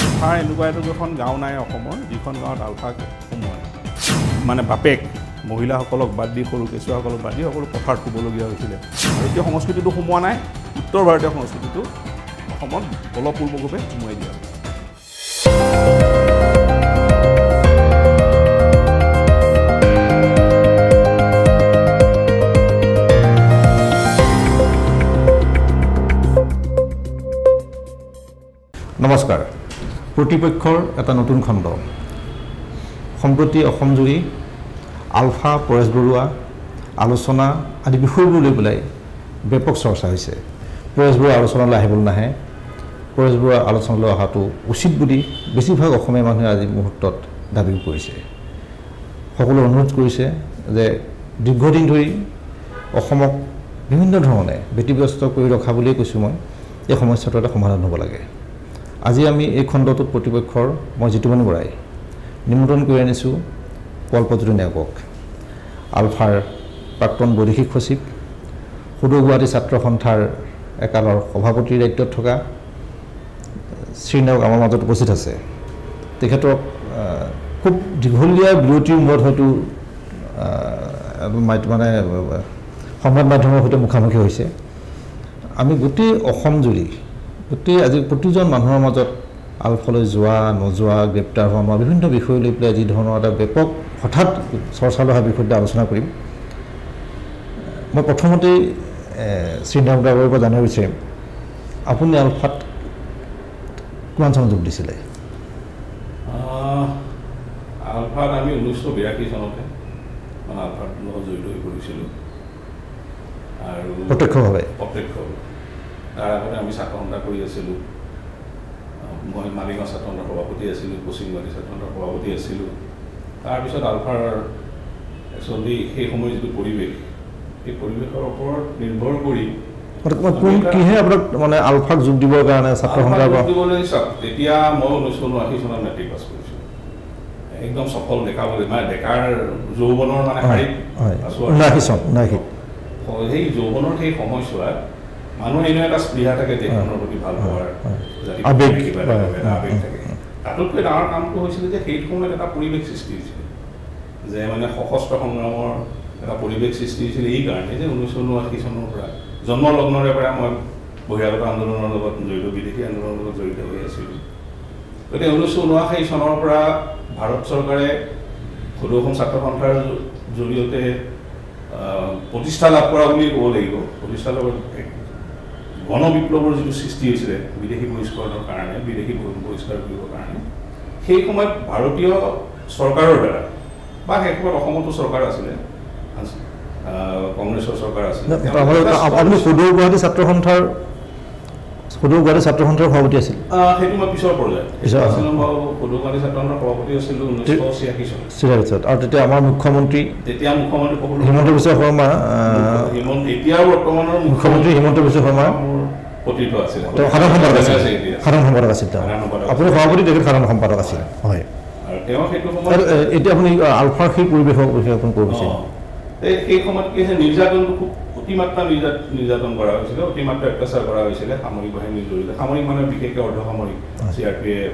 আলফাৰ এনেকুৱা এখন গাঁও নাই অসমৰ যিখন গাঁৱত আলফা সোমোৱাই মানে বাপেক মহিলাসকলক বাদ দি সৰু কেঁচুৱাসকলক বাদ দি সকলো পথাৰত শুবলগীয়া হৈছিলে। ভাৰতীয় সংস্কৃতিটো সোমোৱা নাই, উত্তৰ ভাৰতীয় সংস্কৃতিটো অসমত বলপূৰ্বকভাৱে সোমোৱাই দিয়া হৈছে। নমস্কাৰ। প্ৰতিপক্ষৰ এটা নতুন খণ্ড সম্প্ৰতি অসমজুৰি আলফা পৰেশ বৰুৱা আলোচনা আদি বিষয়বোৰ লৈ পেলাই ব্যাপক চৰ্চা হৈছে। পৰেশ বৰুৱা আলোচনালৈ আহিবলৈ নাহে, পৰেশ বৰুৱা আলোচনালৈ অহাটো উচিত বুলি বেছিভাগ অসমীয়া মানুহে আজি মুহূৰ্তত দাবী কৰিছে। সকলো অনুৰোধ কৰিছে যে দীৰ্ঘদিন ধৰি অসমক বিভিন্ন ধৰণে ব্যতিব্যস্ত কৰি ৰখা বুলিয়েই কৈছোঁ এই সমস্যাটো এটা সমাধান হ'ব লাগে। আজি আমি এই খণ্ডটোত প্ৰতিপক্ষৰ মই জিতুমণি বৰাই নিমন্ত্ৰণ কৰি আনিছোঁ কল্পজ্যোতি নেওগক, আলফাৰ প্ৰাক্তন বৈদেশিক সচিব, সদৌ গুৱাহাটী ছাত্ৰ সন্থাৰ একালৰ সভাপতিৰ দায়িত্বত থকা শ্ৰী নেওগ আমাৰ মাজত উপস্থিত আছে। তেখেতক খুব দীঘলীয়া বিৰতিৰ মূৰত হয়তো মানে সংবাদ মাধ্যমৰ সৈতে মুখামুখি হৈছে। আমি গোটেই অসমজুৰি আজি প্ৰতিজন মানুহৰ মাজত আলফালৈ যোৱা নোযোৱা গ্ৰেপ্তাৰ হোৱা বিভিন্ন বিষয় লৈ পেলাই যি ধৰণৰ এটা ব্যাপক হঠাৎ চৰ্চালৈ অহা বিষয়ত আলোচনা কৰিম। মই প্ৰথমতেই শ্ৰী নেওগ ডাঙৰীয়াৰ পৰা জানিব বিচাৰিম, আপুনি আলফাত কিমান চনত যোগ দিছিলে? আলফাত আমি 1982 চনতে আলফাত লগত জড়িত হৈ পৰিছিলোঁ আৰু প্ৰত্যক্ষভাৱে তাৰ আগতে আমি ছাত্ৰ সন্থা কৰি আছিলোঁ। মই মালিগাঁও ছাত্ৰ সন্থাৰ সভাপতি আছিলোঁ, পশ্চিম গুৱাহাটী ছাত্ৰ সন্থাৰ সভাপতি আছিলোঁ। তাৰপিছত আলফাৰ একচুৱেলি সেই সময়ৰ যিটো পৰিৱেশ, সেই পৰিৱেশৰ ওপৰত নিৰ্ভৰ কৰি কিহে আপোনাক মানে আলফাক যোগ দিবৰ কাৰণে ছাত্ৰ সন্থাৰ পৰা দিবলৈ চাওক। তেতিয়া মই 1979 চনত মেট্ৰিক পাছ কৰিছোঁ। একদম সফল ডেকা বুলি মানে ডেকাৰ যৌৱনৰ মানে শাৰীত সেই যৌৱনৰ সেই সময়ছোৱাত মানুহৰ এনে এটা স্পৃহা থাকে দেশখনৰ প্ৰতি ভাল পোৱাৰ আবেগ থাকে। তাতোতকৈ ডাঙৰ কামটো হৈছিলে যে সেই সময়ত এটা পৰিৱেশ সৃষ্টি হৈছিলে, যে মানে সশস্ত্ৰ সংগ্ৰামৰ এটা পৰিৱেশ সৃষ্টি হৈছিলে এই কাৰণে যে 1979 চনৰ পৰা জন্মলগ্নৰে পৰা মই বহিৰাগত আন্দোলনৰ লগত জড়িত, বিদেশী আন্দোলনৰ লগত জড়িত হৈ আছিলোঁ। গতিকে 1979 চনৰ পৰা ভাৰত চৰকাৰে সদৌ অসম ছাত্ৰ সন্থাৰ জৰিয়তে প্ৰতিষ্ঠা লাভ কৰা বুলি ক'ব লাগিব। প্ৰতিষ্ঠা লাভৰ গণ বিপ্লৱৰ যিটো সৃষ্টি হৈছিলে বিদেশী বহিষ্কৰণৰ কাৰণে, বিদেশী বহিষ্কাৰ কৰিবৰ কাৰণে, সেই সময়ত ভাৰতীয় চৰকাৰৰ দ্বাৰা বা সেই সময়ত অসমতো চৰকাৰ আছিলে, কংগ্ৰেছৰ চৰকাৰ আছিলে। আপুনি সদৌ গুৱাহাটী ছাত্ৰ সন্থাৰ সভাপতি আছিল? সেইটো মই পিছৰ পৰ্যায়ত আছিলোঁ। মই সদৌ গুৱাহাটী ছাত্ৰ সন্থাৰ সভাপতি আছিলোঁ 1986 চনত। আৰু তেতিয়া আমাৰ মুখ্যমন্ত্ৰী হিমন্ত বিশ্ব শৰ্মা, এতিয়াও বৰ্তমানৰ মুখ্যমন্ত্ৰী হিমন্ত বিশ্ব শৰ্মা প্ৰতিটো আছিলে, সাধাৰণ সম্পাদক আছিল। আপুনি সভাপতি, তেখেত সাধাৰণ সম্পাদক আছিল। হয়, তেওঁ সেইটো সময়ত এতিয়া আপুনি আলফাৰ সেই পৰিৱেশৰ বিষয়ে আপুনি ক'ব বিচাৰে? সেই সময়ত কি হৈছে, নিৰ্যাতনটো খুব অতিমাত্ৰা নিৰ্যাতন কৰা হৈছিলে, অতিমাত্ৰা অত্যাচাৰ কৰা হৈছিলে সামৰিক বাহিনীৰ জৰিয়তে। সামৰিক মানে বিশেষকৈ অৰ্ধসামৰিক, CRPF,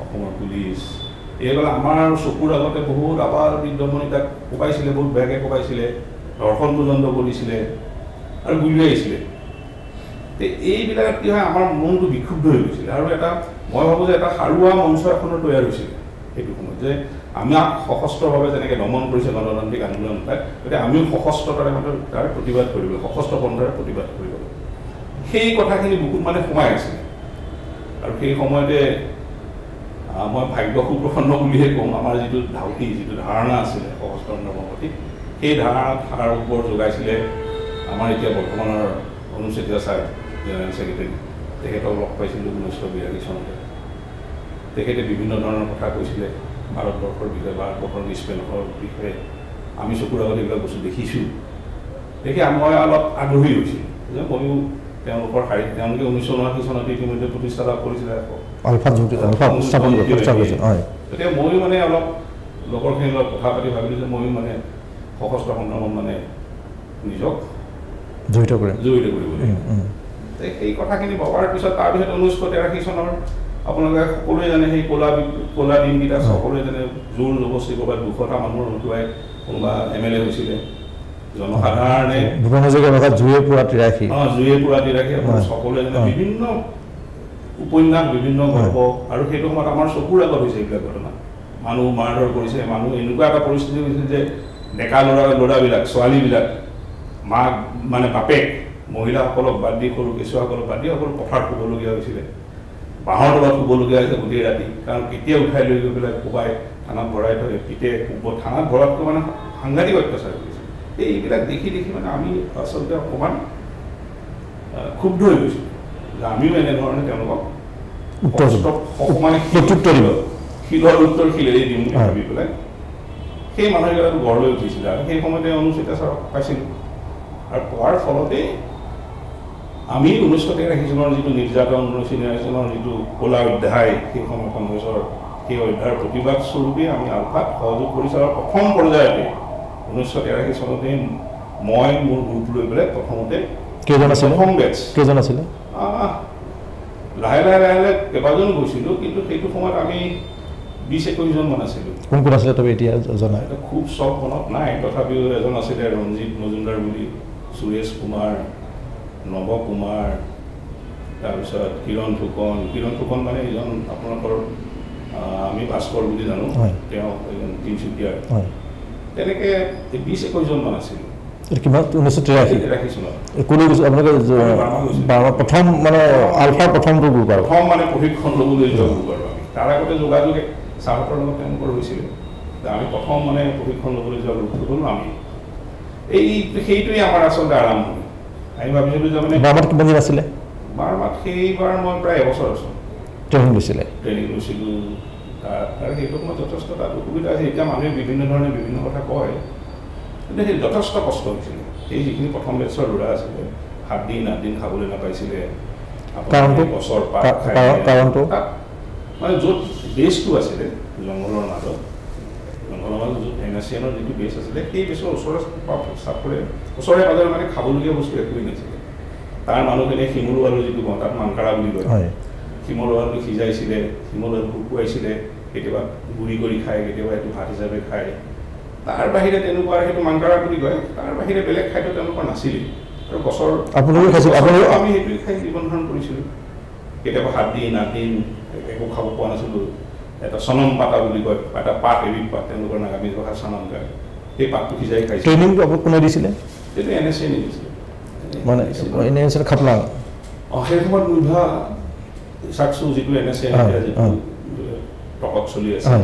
অসমৰ পুলিচ, এইবিলাক আমাৰ চকুৰ আগতে বহুত আবাল বৃদ্ধমণি তাক কোবাইছিলে, বহুত বেয়াকৈ কোবাইছিলে, ধৰ্ষণ পৰ্যন্ত কৰিছিলে আৰু গুলিয়াইছিলে। এইবিলাক কি হয়, আমাৰ মনটো বিক্ষুব্ধ হৈ গৈছিলে আৰু এটা মই ভাবোঁ যে এটা সাৰুৱা মঞ্চ এখনৰ তৈয়াৰ হৈছিলে সেইটো সময়ত, যে আমাক সশস্ত্ৰভাৱে যেনেকৈ দমন কৰিছে গণতান্ত্ৰিক আন্দোলন পায়, গতিকে আমিও সশস্ত্ৰতাৰে তাৰ প্ৰতিবাদ কৰিব, সশস্ত্ৰ পন্থাৰে প্ৰতিবাদ কৰিব। সেই কথাখিনি বুকুত মানে সোমাই আছিলে আৰু সেই সময়তে মই ভাগ্য সুপ্ৰসন্ন বুলিহে কওঁ। আমাৰ যিটো ধাউতি, যিটো ধাৰণা আছিলে সশস্ত্ৰ আন্দোলনৰ প্ৰতি, সেই ধাৰণাত সাৰ ওপৰত যোগাইছিলে আমাৰ এতিয়া বৰ্তমানৰ Anup Chetia sir, general secretary. তেখেতক লগ পাইছিলোঁ 1982 চনতে। তেখেতে বিভিন্ন ধৰণৰ কথা কৈছিলে ভাৰতবৰ্ষৰ বিষয়ে, ভাৰতবৰ্ষৰ নিষ্পেষৰ বিষয়ে। আমি চকুৰ আগত এইবিলাক বস্তু দেখিছোঁ, দেখি মই অলপ আগ্ৰহী হৈছিলোঁ যে ময়ো তেওঁলোকৰ শাৰীত, তেওঁলোকে 1979 চনত ইতিমধ্যে প্ৰতিষ্ঠা লাভ কৰিছিলে গতিকে ময়ো মানে অলপ লগৰখিনিৰ লগত কথা পাতি ভাবিলোঁ যে ময়ো মানে সশস্ত্ৰ সংগ্ৰামত মানে নিজক জড়িত কৰিব লাগিব। সেই কথাখিনি ভবাৰ পিছত তাৰপিছত 1983 চনৰ আপোনালোকে সকলোৱে জানে সেই ক'লা দিনকেইটা সকলোৱে জানে জোৰ জবস্তি ক'ৰবাত 200টা মানুহৰ হতুৱাই কোনোবা MLA হৈছিলে জনসাধাৰণে ভূপেন হাজৰিকাৰ জুয়ে পুৰা 83 জুয়ে পুৰা 83 সকলোৱে জানে বিভিন্ন উপন্যাস বিভিন্ন গল্প আৰু সেইটো সময়ত আমাৰ চকুৰ আগত হৈছে এইবিলাক ঘটনা মানুহ মাৰধৰ কৰিছে মানুহ এনেকুৱা এটা পৰিস্থিতি হৈছিল যে ডেকা ল'ৰাবিলাক ছোৱালীবিলাক মাক মানে বাপেক মহিলাসকলক বাদ দি সৰু কেঁচুৱাসকলক বাদ দি সকলো পথাৰত শুবলগীয়া হৈছিলে বাঁহৰ তলত শুবলগীয়া হৈছে গোটেই ৰাতি কাৰণ কেতিয়া উঠাই লৈ গৈ পেলাই কোবাই থানাত ভৰাই থৈ পিতে থানাত ভৰাতকৈ মানে সাংঘাতিক অত্যাচাৰ কৰিছে এইবিলাক দেখি মানে আমি আচলতে অকণমান ক্ষুব্ধ হৈ গৈছোঁ যে আমিও এনেধৰণে তেওঁলোকক শিলৰ উত্তৰ শিলেৰে দিম বুলি ভাবি পেলাই সেই মানুহকেইটাটো গঢ় লৈ উঠিছিলে আৰু সেই সময়তে অনুচিতা ছাৰক পাইছিলোঁ আৰু পোৱাৰ ফলতেই আমি 1983 চনৰ যিটো নিৰ্যাতন 1983 চনৰ যিটো ক'লা অধ্যায় সেই সময় কংগ্ৰেছৰ সেই অধ্যায়ৰ প্ৰতিবাদ স্বৰূপে আমি আলফাত সহযোগ কৰিছোঁ আৰু প্ৰথম পৰ্যায়তে 1983 চনতে মই মোৰ গ্ৰুপ লৈ পেলাই প্ৰথমতে কেইজন আছিলে লাহে লাহে কেইবাজন গৈছিলোঁ কিন্তু সেইটো সময়ত আমি 20-21 জন মান আছিলোঁ কোন কোন আছিলে তবে এতিয়া জনা খুব চব মনত নাই তথাপিও এজন আছিলে ৰঞ্জিত মজুমদাৰ বুলি সুৰেশ কুমাৰ নৱ কুমাৰ তাৰপিছত কিৰণ ফুকন মানে এজন আপোনালোকৰ আমি ভাস্কৰ বুলি জানো তেওঁ এজন তিনিচুকীয়াৰ তেনেকৈ 20-21 জন মান আছিলোঁ কিমান 1983 চনত কোনে গৈছিল আপোনালোকে প্ৰথম মানে আলফাৰ প্ৰথমটো গ্ৰুপ আৰু প্ৰথম মানে প্ৰশিক্ষণ ল'বলৈ যোৱা গ্ৰুপ আৰু আমি তাৰ আগতে যোগাযোগ ছাৰহঁতৰ লগত তেওঁলোকৰ হৈছিলে আমি প্ৰথম মানে প্ৰশিক্ষণ ল'বলৈ যোৱা গ্ৰুপটো হ'লোঁ আমি সেইটোৱে আমাৰ আচলতে আৰম্ভণি আমি ভাবিছিলোঁ যে মানে বাৰমাত কিমান দিন আছিলে বাৰমাত সেইবাৰ মই প্ৰায় এবছৰ আছোঁ ট্ৰেইনিং লৈছিলোঁ আৰু সেইটো সময়ত যথেষ্ট তাত অসুবিধা আছে এতিয়া মানুহে বিভিন্ন ধৰণে বিভিন্ন কথা কয় কিন্তু সেই যথেষ্ট কষ্ট হৈছিলে সেই যিখিনি প্ৰথম বেটছৰ ল'ৰা আছিলে 7 দিন 8 দিন খাবলৈ নাপাইছিলে গছৰ পাত কাৰণটো মানে য'ত বেছটো আছিলে জংঘলৰ মাজত য'ত NSCNৰ যিটো বেছ আছিলে সেই বেছৰ ওচৰে পাজৰে মানে খাবলগীয়া বস্তু একোৱেই নাছিলে তাৰ মানুহখিনিয়ে শিমলু আলু যিটো কওঁ তাত মাংকাৰা বুলি কয় শিমলু আলু সিজাইছিলে শিমলু আলু শুকুৱাইছিলে কেতিয়াবা গুড়ি কৰি খায় কেতিয়াবা এইটো ভাত হিচাপে খায় তাৰ বাহিৰে তেনেকুৱা সেইটো মাংকাৰা বুলি কয় তাৰ বাহিৰে বেলেগ খাদ্য তেওঁলোকৰ নাছিলেই আৰু গছৰ আমি সেইটোৱে খাই জীৱন ধাৰণ কৰিছিলোঁ কেতিয়াবা 7 দিন 8 দিন একো খাব পোৱা নাছিলোঁ এটা চনম পাতা বুলি কয় এটা পাত এবিধ পাত তেওঁলোকৰ নাগামিজ ভাষাত চনম কয় সেই পাতটো সিজাই খাইছিল ট্ৰেইনিংটো আপোনাক কোনে দিছিলে সেইটো NSCN দিছিলে মানে NSCN খাপলাং সেই সময়ত মুভা চাকচু যিটো NSCN যিটো টকত চলি আছে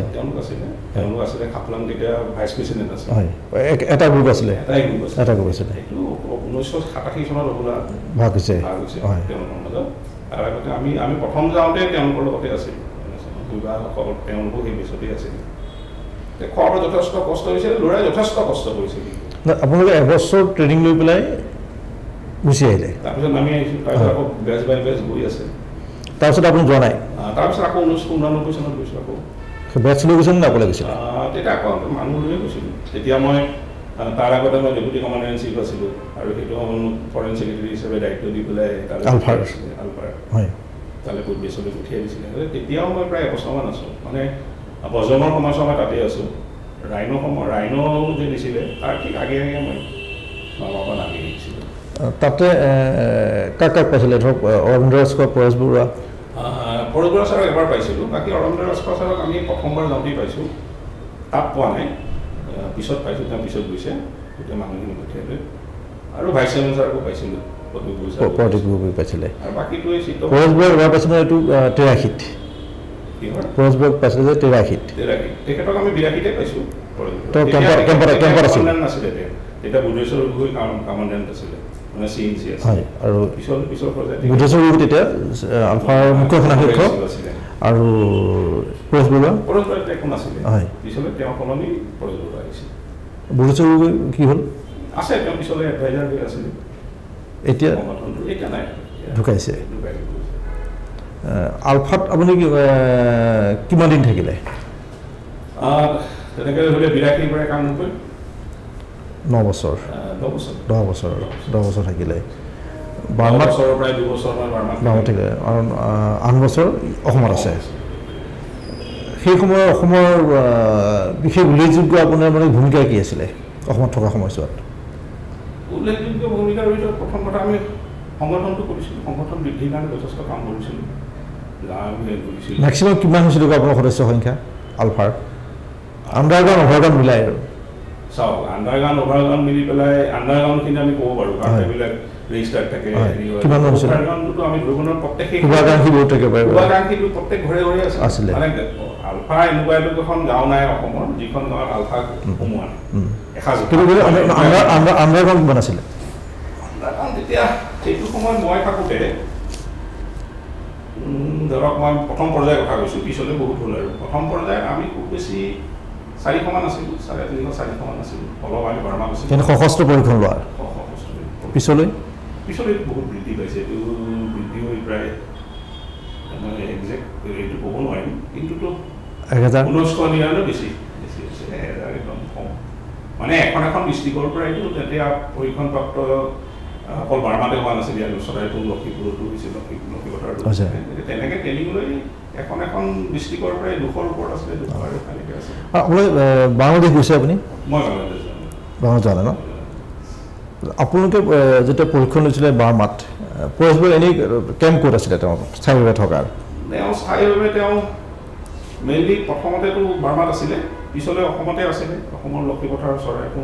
তেওঁলোক আছিলে খাপলাং তেতিয়া ভাইচ প্ৰেচিডেণ্ট আছিল এটা গ্ৰুপ আছিলে সেইটো 1987 চনত হ'বলা ভাগ হৈছে তেওঁলোকৰ মাজত তাৰ আগতে আমি প্ৰথম যাওঁতে তেওঁলোকৰ লগতে আছিলোঁ তেওঁলোকো সেই বেছতেই আছিল খোৱাৰ যথেষ্ট কষ্ট হৈছিলে ল'ৰাই যথেষ্ট কষ্ট কৰিছিল আপোনালোকে এবছৰ ট্ৰেইনিং লৈ পেলাই গুচি আহিলে তাৰপিছত নামি আহিছোঁ তাৰপিছত আকৌ বেচ বাই বেচ গৈ আছে তাৰপিছত আপুনি যোৱা নাই তাৰপিছত আকৌ 1989 চনত গৈছোঁ আকৌ বেচ লৈ গৈছিল নে অকলে গৈছিল তেতিয়া আকৌ মানুহ লৈয়ে গৈছিলোঁ তেতিয়া মই তাৰ আগতে মই ডেপুটি কমাণ্ডাৰ ইন চিফ আছিলোঁ আৰু সেইটো সময়ত ফৰেন ছেক্ৰেটাৰী হিচাপে দায়িত্ব দি পেলাই আলফাৰ তালৈ বহুত বেছলৈ পঠিয়াই দিছিলে তেতিয়াও মই প্ৰায় এবছৰমান আছোঁ মানে বজমৰ সময়ছোৱা মই তাতেই আছোঁ ৰাইনো যে দিছিলে তাৰ ঠিক আগে মই মামাৰ নামি আহিছিলোঁ তাতে কাক পাইছিলে ধৰক অৰবিন্দ ৰাজখোৱা পৰেশ বৰুৱা ছাৰক এবাৰ পাইছিলোঁ বাকী অৰবিন্দ ৰাজখোৱা ছাৰক আমি প্ৰথমবাৰ যাওঁতেই পাইছোঁ তাত পোৱা নাই পিছত পাইছোঁ তেওঁ পিছত গৈছে গোটেই মানুহখিনি পঠিয়াই লৈ আৰু ভাইচ চেয়াৰমেন ছাৰকো পাইছিলোঁ পৰেশ বৰুৱা এবাৰ পাইছিলে এইটো 83 পৰেশ বৰুৱাক পাইছিলে যে 83 তেখেতক আমি 82তে পাইছোঁ নাছিলে তেতিয়া বুদ্ধেশ্বৰ গগৈ কামাণ্ডেণ্ট আছিলে মানে CNC আছিলে আৰু পিছৰ বুদ্ধেশ্বৰ গগৈ তেতিয়া আলফাৰ মুখ্য সেনাধ্যক্ষ আৰু পৰেশ বৰুৱা একো নাছিলে পিছলৈ তেওঁ সলনি পৰেশ বৰুৱা আহিছিল বুদ্ধেশ্বৰ গগৈ কি হ'ল আছে তেওঁ পিছলৈ এডভাইজাৰ হৈ আছিলে এতিয়া নাই ঢুকাইছে আলফাত আপুনি কিমান দিন থাকিলে তেনেকৈ হ'লে 82 পৰা 91 9 বছৰ 10 বছৰ থাকিলে বাৰ্মাত বছৰৰ প্ৰায় 2 বছৰ মই বাৰ্মাত থাকে আৰু 8 বছৰ অসমত আছে সেই সময়ৰ অসমৰ বিশেষ উল্লেখযোগ্য আপোনাৰ মানে ভূমিকা কি আছিলে অসমত থকা সময়ছোৱাত উল্লেখযোগ্য ভূমিকাৰ ভিতৰত প্ৰথম কথা আমি সংগঠনটো কৰিছিলোঁ সংগঠন বৃদ্ধিৰ কাৰণে যথেষ্ট কাম কৰিছিলোঁ মেক্সিমাম কিমান হৈছিল আপোনাৰ সদস্য সংখ্যা আলফাৰ আণ্ডাৰগ্ৰাউণ্ড অভাৰগ্ৰাউণ্ড মিলাই আৰু চাওক আণ্ডাৰগ্ৰাউণ্ড অভাৰগ্ৰাউণ্ড মিলি পেলাই আণ্ডাৰগ্ৰাউণ্ডখিনি আমি ক'ব পাৰোঁ কাৰণ সেইবিলাক ৰেজিষ্টাৰ্ড থাকে কিমান হৈছিল অভাৰগ্ৰাউণ্ডটোতো আমি ধৰিব নোৱাৰোঁ প্ৰত্যেক শুভাকাংক্ষী বহুত থাকে শুভাকাংক্ষীটো প্ৰত্যেক ঘৰে ঘৰে আছিলে মানে আলফা এনেকুৱা এখন গাঁও নাই অসমৰ যিখন গাঁৱত আলফা সোমোৱা আণ্ডাৰগ্ৰাউণ্ড কিমান আছিলে তেতিয়া সেইটো সময়ত মই থাকোঁতে ধৰক মই প্ৰথম পৰ্যায়ৰ কথা কৈছোঁ পিছলৈ বহুত হ'ল আৰু প্ৰথম পৰ্যায়ত আমি খুব বেছি 400 মান আছিলোঁ 350 400 মান আছিলোঁ অলপ আমি বাৰ্মাত আছিলোঁ সশস্ত্ৰ পৰীক্ষণ লোৱাৰ পিছলৈ বহুত বৃদ্ধি পাইছে এইটো বৃদ্ধি হৈ প্ৰায় মানে একজেক্ট এইটো ক'ব নোৱাৰিম কিন্তুতো 1999 বেছি হৈছে 1000 একদম কম মানে এখন ডিষ্ট্ৰিক্টৰ পৰা এইটো তেতিয়া পৰীক্ষণপ্ৰাপ্ত অকল বাৰ্মাতে হোৱা নাছিল ইয়াৰ চৰাইটো লক্ষীপুৰতো হৈছিল লক্ষীপুৰতো তেনেকৈ ট্ৰেইনিংলৈ এখন ডিষ্ট্ৰিক্টৰ পৰাই 200ৰ ওপৰত আছিলে 200 আৰু তেনেকৈ আছে আপুনি বাংলাদেশ গৈছে আপুনি মই বাংলাদেশ জানে ন আপোনালোকে যেতিয়া পৰীক্ষণ লৈছিলে বাৰ্মাত পৰেশবাবু এনেই কেম্প ক'ত আছিলে তেওঁ স্থায়ীভাৱে থকাৰ তেওঁ মেইনলি প্ৰথমতেতো বাৰ্মাত আছিলে পিছলৈ অসমতে আছিলে অসমৰ লক্ষীপথাৰ চৰাইটো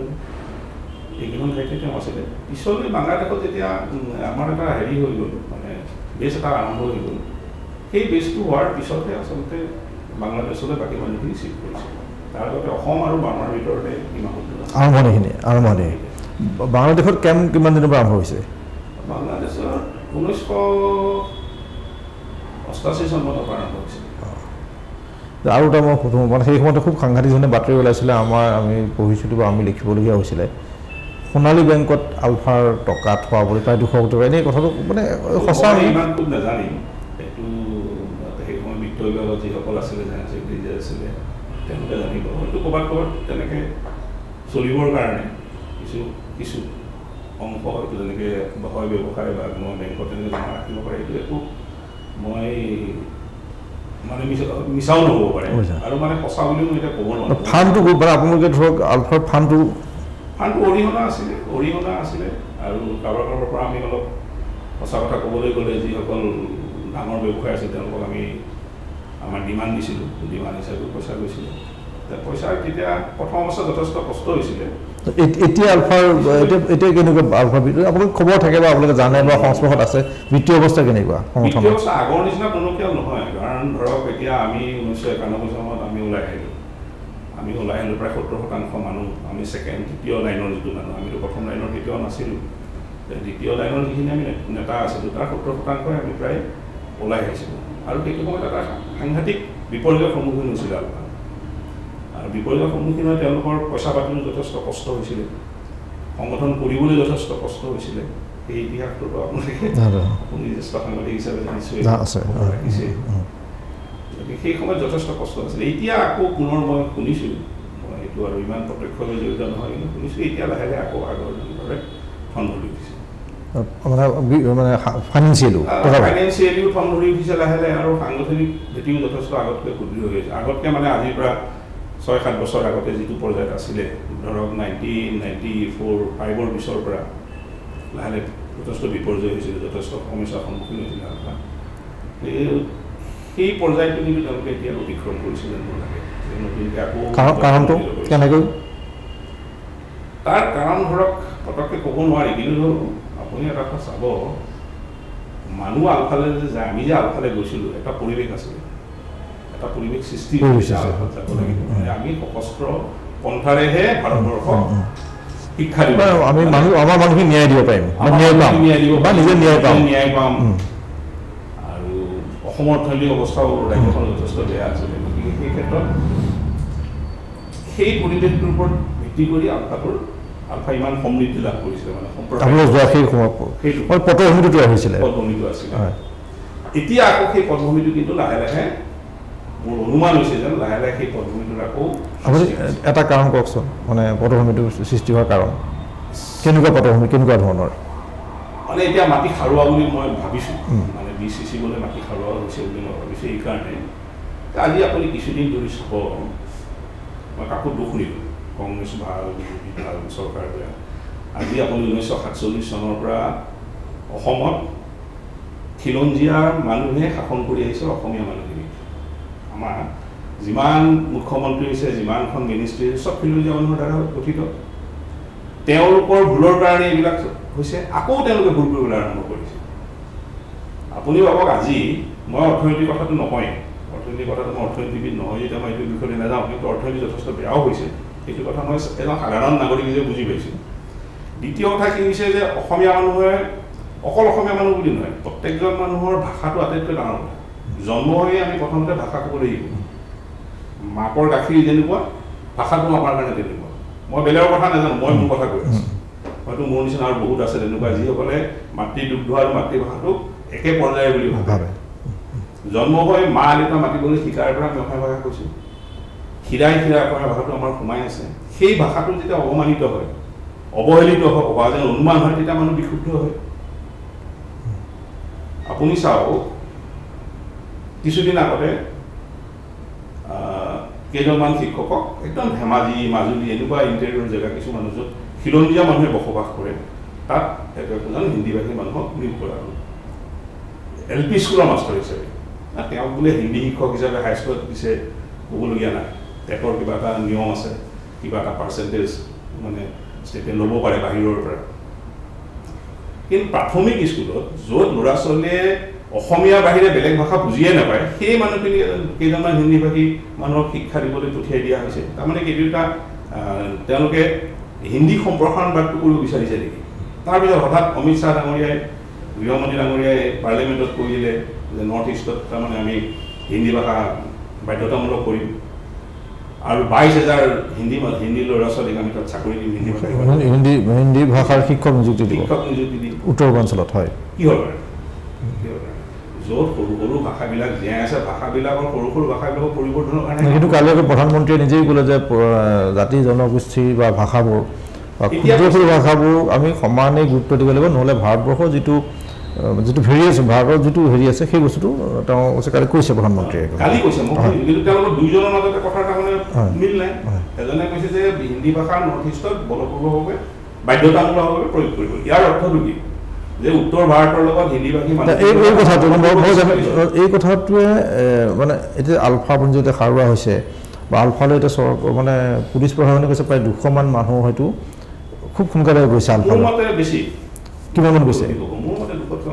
এইকেইখন ঠাইতে তেওঁ আছিলে পিছলৈ বাংলাদেশত যেতিয়া আমাৰ এটা হেৰি হৈ গ'ল মানে বেছ এটা আৰম্ভ হৈ গ'ল সেই বেছটো হোৱাৰ পিছতে আচলতে বাংলাদেশলৈ বাকী মানুহখিনি চিফ্ট কৰিছে তাৰ আগতে অসম আৰু বাৰ্মাৰ ভিতৰতে আৰম্ভণি বাংলাদেশত কেম্প কিমান দিনৰ পৰা আৰম্ভ হৈছে বাংলাদেশৰ 1988 চনৰ পৰা আৰম্ভ হৈছে আৰু এটা মই সুধোঁ মানে সেই সময়তে খুব সাংঘাতিক ধৰণে বাতৰি ওলাইছিলে আমি পঢ়িছিলোঁ বা আমি লিখিবলগীয়া হৈছিলে সোণালী বেংকত আলফাৰ টকা থোৱা বুলি প্ৰায় 200 কোটি টকা এনেই কথাটো মানে সঁচা ইমান খুব নাজানিম এইটো সেই সময় বিত্ত বিভাগত যিসকল আছিলে ছেক্ৰেটাৰী যে আছিলে তেওঁলোকে জানিব হয়তো ক'ৰবাত তেনেকৈ চলিবৰ কাৰণে কিছু অংশ হয়তো যেনেকৈ হয় ব্যৱসায় বা মই বেংকত তেনেকৈ জমা ৰাখিব পাৰে এইটো একো মই মানে মিছাও নহ'ব পাৰে আৰু মানে সঁচা বুলিও মই এতিয়া ক'ব নোৱাৰোঁ ফাণ্ডটো আপোনালোকে ধৰক আলফাৰ ফাণ্ডটো অৰিহণা আছিলে আৰু কাৰোবাৰ পৰা আমি অলপ সঁচা কথা ক'বলৈ গ'লে যিসকল ডাঙৰ ব্যৱসায় আছে তেওঁলোকক আমি আমাৰ ডিমাণ্ড দিছিলোঁ ডিমাণ্ড হিচাপেও পইচা গৈছিলে পইচা তেতিয়া প্ৰথম অৱস্থাত যথেষ্ট কষ্ট হৈছিলে এতিয়া আলফাৰ এতিয়া কেনেকুৱা আলফাৰ আপোনালোকে খবৰ থাকে বা আপোনালোকে জানে বা সংস্পৰ্শত আছে বিত্তীয় অৱস্থা কেনেকুৱা বিত্তীয় অৱস্থা আগৰ নিচিনা টনকিয়াল নহয় কাৰণ ধৰক এতিয়া আমি 1991 চনত আমি ওলাই আহিলোঁ প্ৰায় 70% মানুহ আমি তৃতীয় লাইনৰ যিটো মানুহ আমিতো প্ৰথম লাইনৰ কেতিয়াও নাছিলোঁ দ্বিতীয় লাইনৰ যিখিনি আমি নেতা আছিলোঁ তাৰ 70% আমি প্ৰায় ওলাই আহিছিলোঁ আৰু সেইটো সময়ত এটা সাংঘাতিক বিপৰ্যয়ৰ সন্মুখীন হৈছিল আলফা আৰু বিপৰ্যয়ৰ সন্মুখীন হৈ তেওঁলোকৰ পইচা পাতিও যথেষ্ট কষ্ট হৈছিলে সংগঠন কৰিবলৈ যথেষ্ট কষ্ট হৈছিলে সেই ইতিহাসটোতো আপুনি জ্যেষ্ঠ সাংবাদিক হিচাপে নিশ্চয় ৰাখিছে সেই সময়ত যথেষ্ট কষ্ট আছিলে এতিয়া আকৌ পুনৰ মই শুনিছোঁ মই এইটো আৰু ইমান প্ৰত্যক্ষভাৱে জড়িত নহয় কিন্তু শুনিছোঁ এতিয়া লাহে লাহে আকৌ আগৰ দৰে ফণ্ড ধৰি উঠিছে মানে ফাইনেন্সিয়েলিও ফণ্ড ধৰি উঠিছে লাহে লাহে আৰু সাংগঠনিক ভেটিও যথেষ্ট আগতকৈ সুদৃঢ় হৈ আছে আগতকৈ মানে আজিৰ পৰা 6-7 বছৰ আগতে যিটো পৰ্যায়ত আছিলে ধৰক 1994-5ৰ পিছৰ পৰা লাহে লাহে যথেষ্ট বিপৰ্যয় হৈছিলে যথেষ্ট সমস্যাৰ সন্মুখীন হৈছিলে আলফা সেই পৰ্যায়টো কিন্তু তেওঁলোকে এতিয়া অতিক্ৰম কৰিছে যেন মোৰ লাগে নতুনকৈ আকৌ কাৰণটো কেনেকৈ তাৰ কাৰণ ধৰক পটককৈ ক'ব নোৱাৰি কিন্তু আপুনি এটা কথা চাব মানুহ আলফালে যে যায় আমি যে আলফালে গৈছিলোঁ এটা পৰিৱেশ আছিলে এটা পৰিৱেশ সৃষ্টি কৰিছে আলফাত যাব লাগিব আমি সশস্ত্ৰ পন্থাৰেহে ভাৰতবৰ্ষক শিক্ষা দিব আমি আমাৰ মানুহখিনি ন্যায় দিব পাৰিম ন্যায় পাম আৰু অসমৰ অৰ্থনৈতিক অৱস্থাও ৰাজ্যখন যথেষ্ট বেয়া আছিলে গতিকে সেই ক্ষেত্ৰত সেই পৰিৱেশটোৰ ওপৰত ভিত্তি কৰি আলফা ইমান সমৃদ্ধি লাভ কৰিছিলে মানে পটভূমিটো আহিছিলে এতিয়া আকৌ সেই পটভূমিটো কিন্তু লাহে লাহে মোৰ অনুমান হৈছে যেন লাহে লাহে সেই পটভূমিটোৰ আকৌ আপুনি এটা কাৰণ কওকচোন মানে পটভূমিটো সৃষ্টি হোৱাৰ কাৰণ কেনেকুৱা পটভূমি কেনেকুৱা ধৰণৰ মানে এতিয়া মাটি সাৰুৱা বুলি মই ভাবিছোঁ, মানে BCC বোলে মাটি সাৰুৱা হৈছে বুলি মই ভাবিছোঁ। এইকাৰণে আজি আপুনি কিছুদিন ধৰি চাব, মই কাকো দুখ নিদিওঁ, কংগ্ৰেছ ভাল, বিজেপি ভাল, চৰকাৰ বেয়া। আজি আপুনি 1947 চনৰ পৰা অসমত খিলঞ্জীয়া মানুহে শাসন কৰি আহিছে অসমীয়া মানুহখিনিক। আমাৰ যিমান মুখ্যমন্ত্ৰী হৈছে, যিমানখন মিনিষ্ট্ৰী চব খিলঞ্জীয়া মানুহৰ দ্বাৰা গঠিত। তেওঁলোকৰ ভুলৰ কাৰণে এইবিলাক হৈছে, আকৌ তেওঁলোকে ভুল কৰিবলৈ আৰম্ভ কৰিছে। আপুনি ভাবক, আজি মই অৰ্থনৈতিক কথাটো নকয়েই, অৰ্থনৈতিক কথাটো মই অৰ্থনীতিবিদ নহয় যেতিয়া মই এইটো বিষয়লৈ নাযাওঁ, কিন্তু অৰ্থনীতি যথেষ্ট বেয়াও হৈছে, সেইটো কথা মই এজন সাধাৰণ নাগৰিক হিচাপে বুজি পাইছোঁ। দ্বিতীয় কথা কি হৈছে যে অসমীয়া মানুহে, অকল অসমীয়া মানুহ বুলি নহয়, প্ৰত্যেকজন মানুহৰ ভাষাটো আটাইতকৈ ডাঙৰ কথা। জন্ম হৈয়ে আমি প্ৰথমতে ভাষা ক'ব লাগিব। মাকৰ গাখীৰ যেনেকুৱা, ভাষাটো আমাৰ কাৰণে তেনেকুৱা। মই বেলেগৰ কথা নাজানো, মই মোৰ কথা কৈ আছোঁ। হয়তো মোৰ নিচিনা আৰু বহুত আছে তেনেকুৱা, যিসকলে মাতৃদুগ্ধ আৰু মাতৃভাষাটোক একে পৰ্যায়ৰ বুলি ভাবে। জন্ম হৈ মা দেউতা মাতিবলৈ শিকাৰ পৰা আমি অসমীয়া ভাষা কৈছোঁ। শিৰাই শিৰাই অসমীয়া ভাষাটো আমাৰ সোমাই আছে। সেই ভাষাটো যেতিয়া অৱমানিত হয়, অৱহেলিত হয়, বা যেন অনুমান হয়, তেতিয়া মানুহ বিশুদ্ধ হয়। আপুনি চাওক, কিছুদিন আগতে কেইজনমান শিক্ষকক একদম ধেমাজি, মাজুলী এনেকুৱা ইণ্টেৰিয়ৰ জেগা কিছুমান য'ত খিলঞ্জীয়া মানুহে বসবাস কৰে, তাত একজন হিন্দীভাষী মানুহক নিয়োগ কৰা হ'ল LP স্কুলৰ মাষ্টৰ হিচাপে। তেওঁক বোলে হিন্দী শিক্ষক হিচাপে হাইস্কুলত দিছে, ক'বলগীয়া নাই। টেটৰ কিবা এটা নিয়ম আছে, কিবা এটা পাৰ্চেণ্টেজ মানে ষ্টেটে ল'ব পাৰে বাহিৰৰ পৰা। কিন্তু প্ৰাথমিক স্কুলত য'ত ল'ৰা ছোৱালীয়ে অসমীয়া বাহিৰে বেলেগ ভাষা বুজিয়ে নাপায়, সেই মানুহখিনি কেইজনমান হিন্দীভাষী মানুহক শিক্ষা দিবলৈ পঠিয়াই দিয়া হৈছে। তাৰমানে কেইটা তেওঁলোকে হিন্দী সম্প্ৰসাৰণবাদটো কৰিব বিচাৰিছে নেকি? তাৰপিছত হঠাৎ অমিত শ্বাহ ডাঙৰীয়াই, গৃহমন্ত্ৰী ডাঙৰীয়াই পাৰ্লিয়ামেণ্টত কৈ দিলে যে নৰ্থ ইষ্টত তাৰমানে আমি হিন্দী ভাষা বাধ্যতামূলক কৰিম আৰু 22,000 হিন্দী ল'ৰা ছোৱালীক আমি তাত চাকৰি দিম, হিন্দী ভাষাৰ শিক্ষক নিযুক্তি দিম উত্তৰ পূৰ্বাঞ্চলত। হয়, কিহৰ কাৰণে? য'ত সৰু সৰু ভাষাবিলাক জীয়াই আছে, ভাষাবিলাকৰ সৰু সৰু ভাষাবিলাকৰ পৰিৱৰ্তনৰ কাৰণে। কিন্তু কালি আকৌ প্ৰধানমন্ত্ৰীয়ে নিজেই ক'লে যে জাতি জনগোষ্ঠী বা ভাষাবোৰ বা ক্ষুদ্ৰ সৰু ভাষাবোৰ আমি সমানেই গুৰুত্ব দিব লাগিব, নহ'লে ভাৰতবৰ্ষৰ যিটো ভেৰিয়েশ্যন, ভাৰতৰ যিটো হেৰি আছে সেই বস্তুটো তেওঁ কালি কৈছে প্ৰধানমন্ত্ৰীয়ে। কালি কৈছে, কিন্তু তেওঁলোকৰ দুইজনৰ মাজতে কথা তাৰমানে মিল নাই। এজনে কৈছে যে হিন্দী ভাষা নৰ্থ ইষ্টত বলপূৰ্বকভাৱে বাধ্যতামূলকভাৱে প্ৰয়োগ কৰিব। ইয়াৰ অৰ্থটো কি? যে উত্তৰ ভাৰতৰ লগত হিন্দীভাষী মানুহ এই কথাটোৱে মানে এতিয়া আলফাপঞ্জী যেতিয়া সাৰুৱা হৈছে বা আলফালৈ এতিয়া মানে পুলিচ প্ৰশাসনে কৈছে প্ৰায় 200মান মানুহ হয়তো খুব সোনকালে গৈছে। আলফালৈ বেছি কিমানমান গৈছে?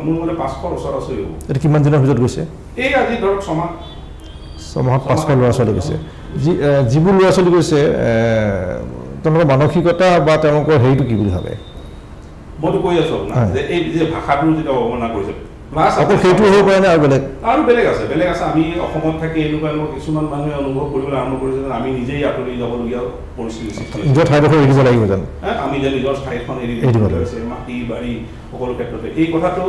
মোৰ মতে 500 ওচৰা-ওচৰি হ'ব। এইটো কিমান দিনৰ ভিতৰত গৈছে? এই আজি ধৰক 6 মাহত 500 ল'ৰা ছোৱালী গৈছে। যিবোৰ ল'ৰা ছোৱালী গৈছে তেওঁলোকৰ মানসিকতা বা তেওঁলোকৰ হেৰিটো কি বুলি ভাবে? মইতো কৈ আছো আপোনাক যে এই যে ভাষাটোৰ যিটো অৱমাননা কৰিছে, প্লাছ আকৌ সেইটো হ'ব পাৰে নে আৰু বেলেগ আছে। আমি অসমত থাকি এনেকুৱা কিছুমান মানুহে অনুভৱ কৰিবলৈ আৰম্ভ কৰিছে যে আমি নিজেই আঁতৰি যাবলগীয়া পৰিস্থিতি সৃষ্টি হৈছে। নিজৰ ঠাইডোখৰ এৰিব লাগিব যেন, আমি যে নিজৰ ঠাইখন এৰি দিব লাগিছে, মাটি বাৰী সকলো ক্ষেত্ৰতে। এই কথাটো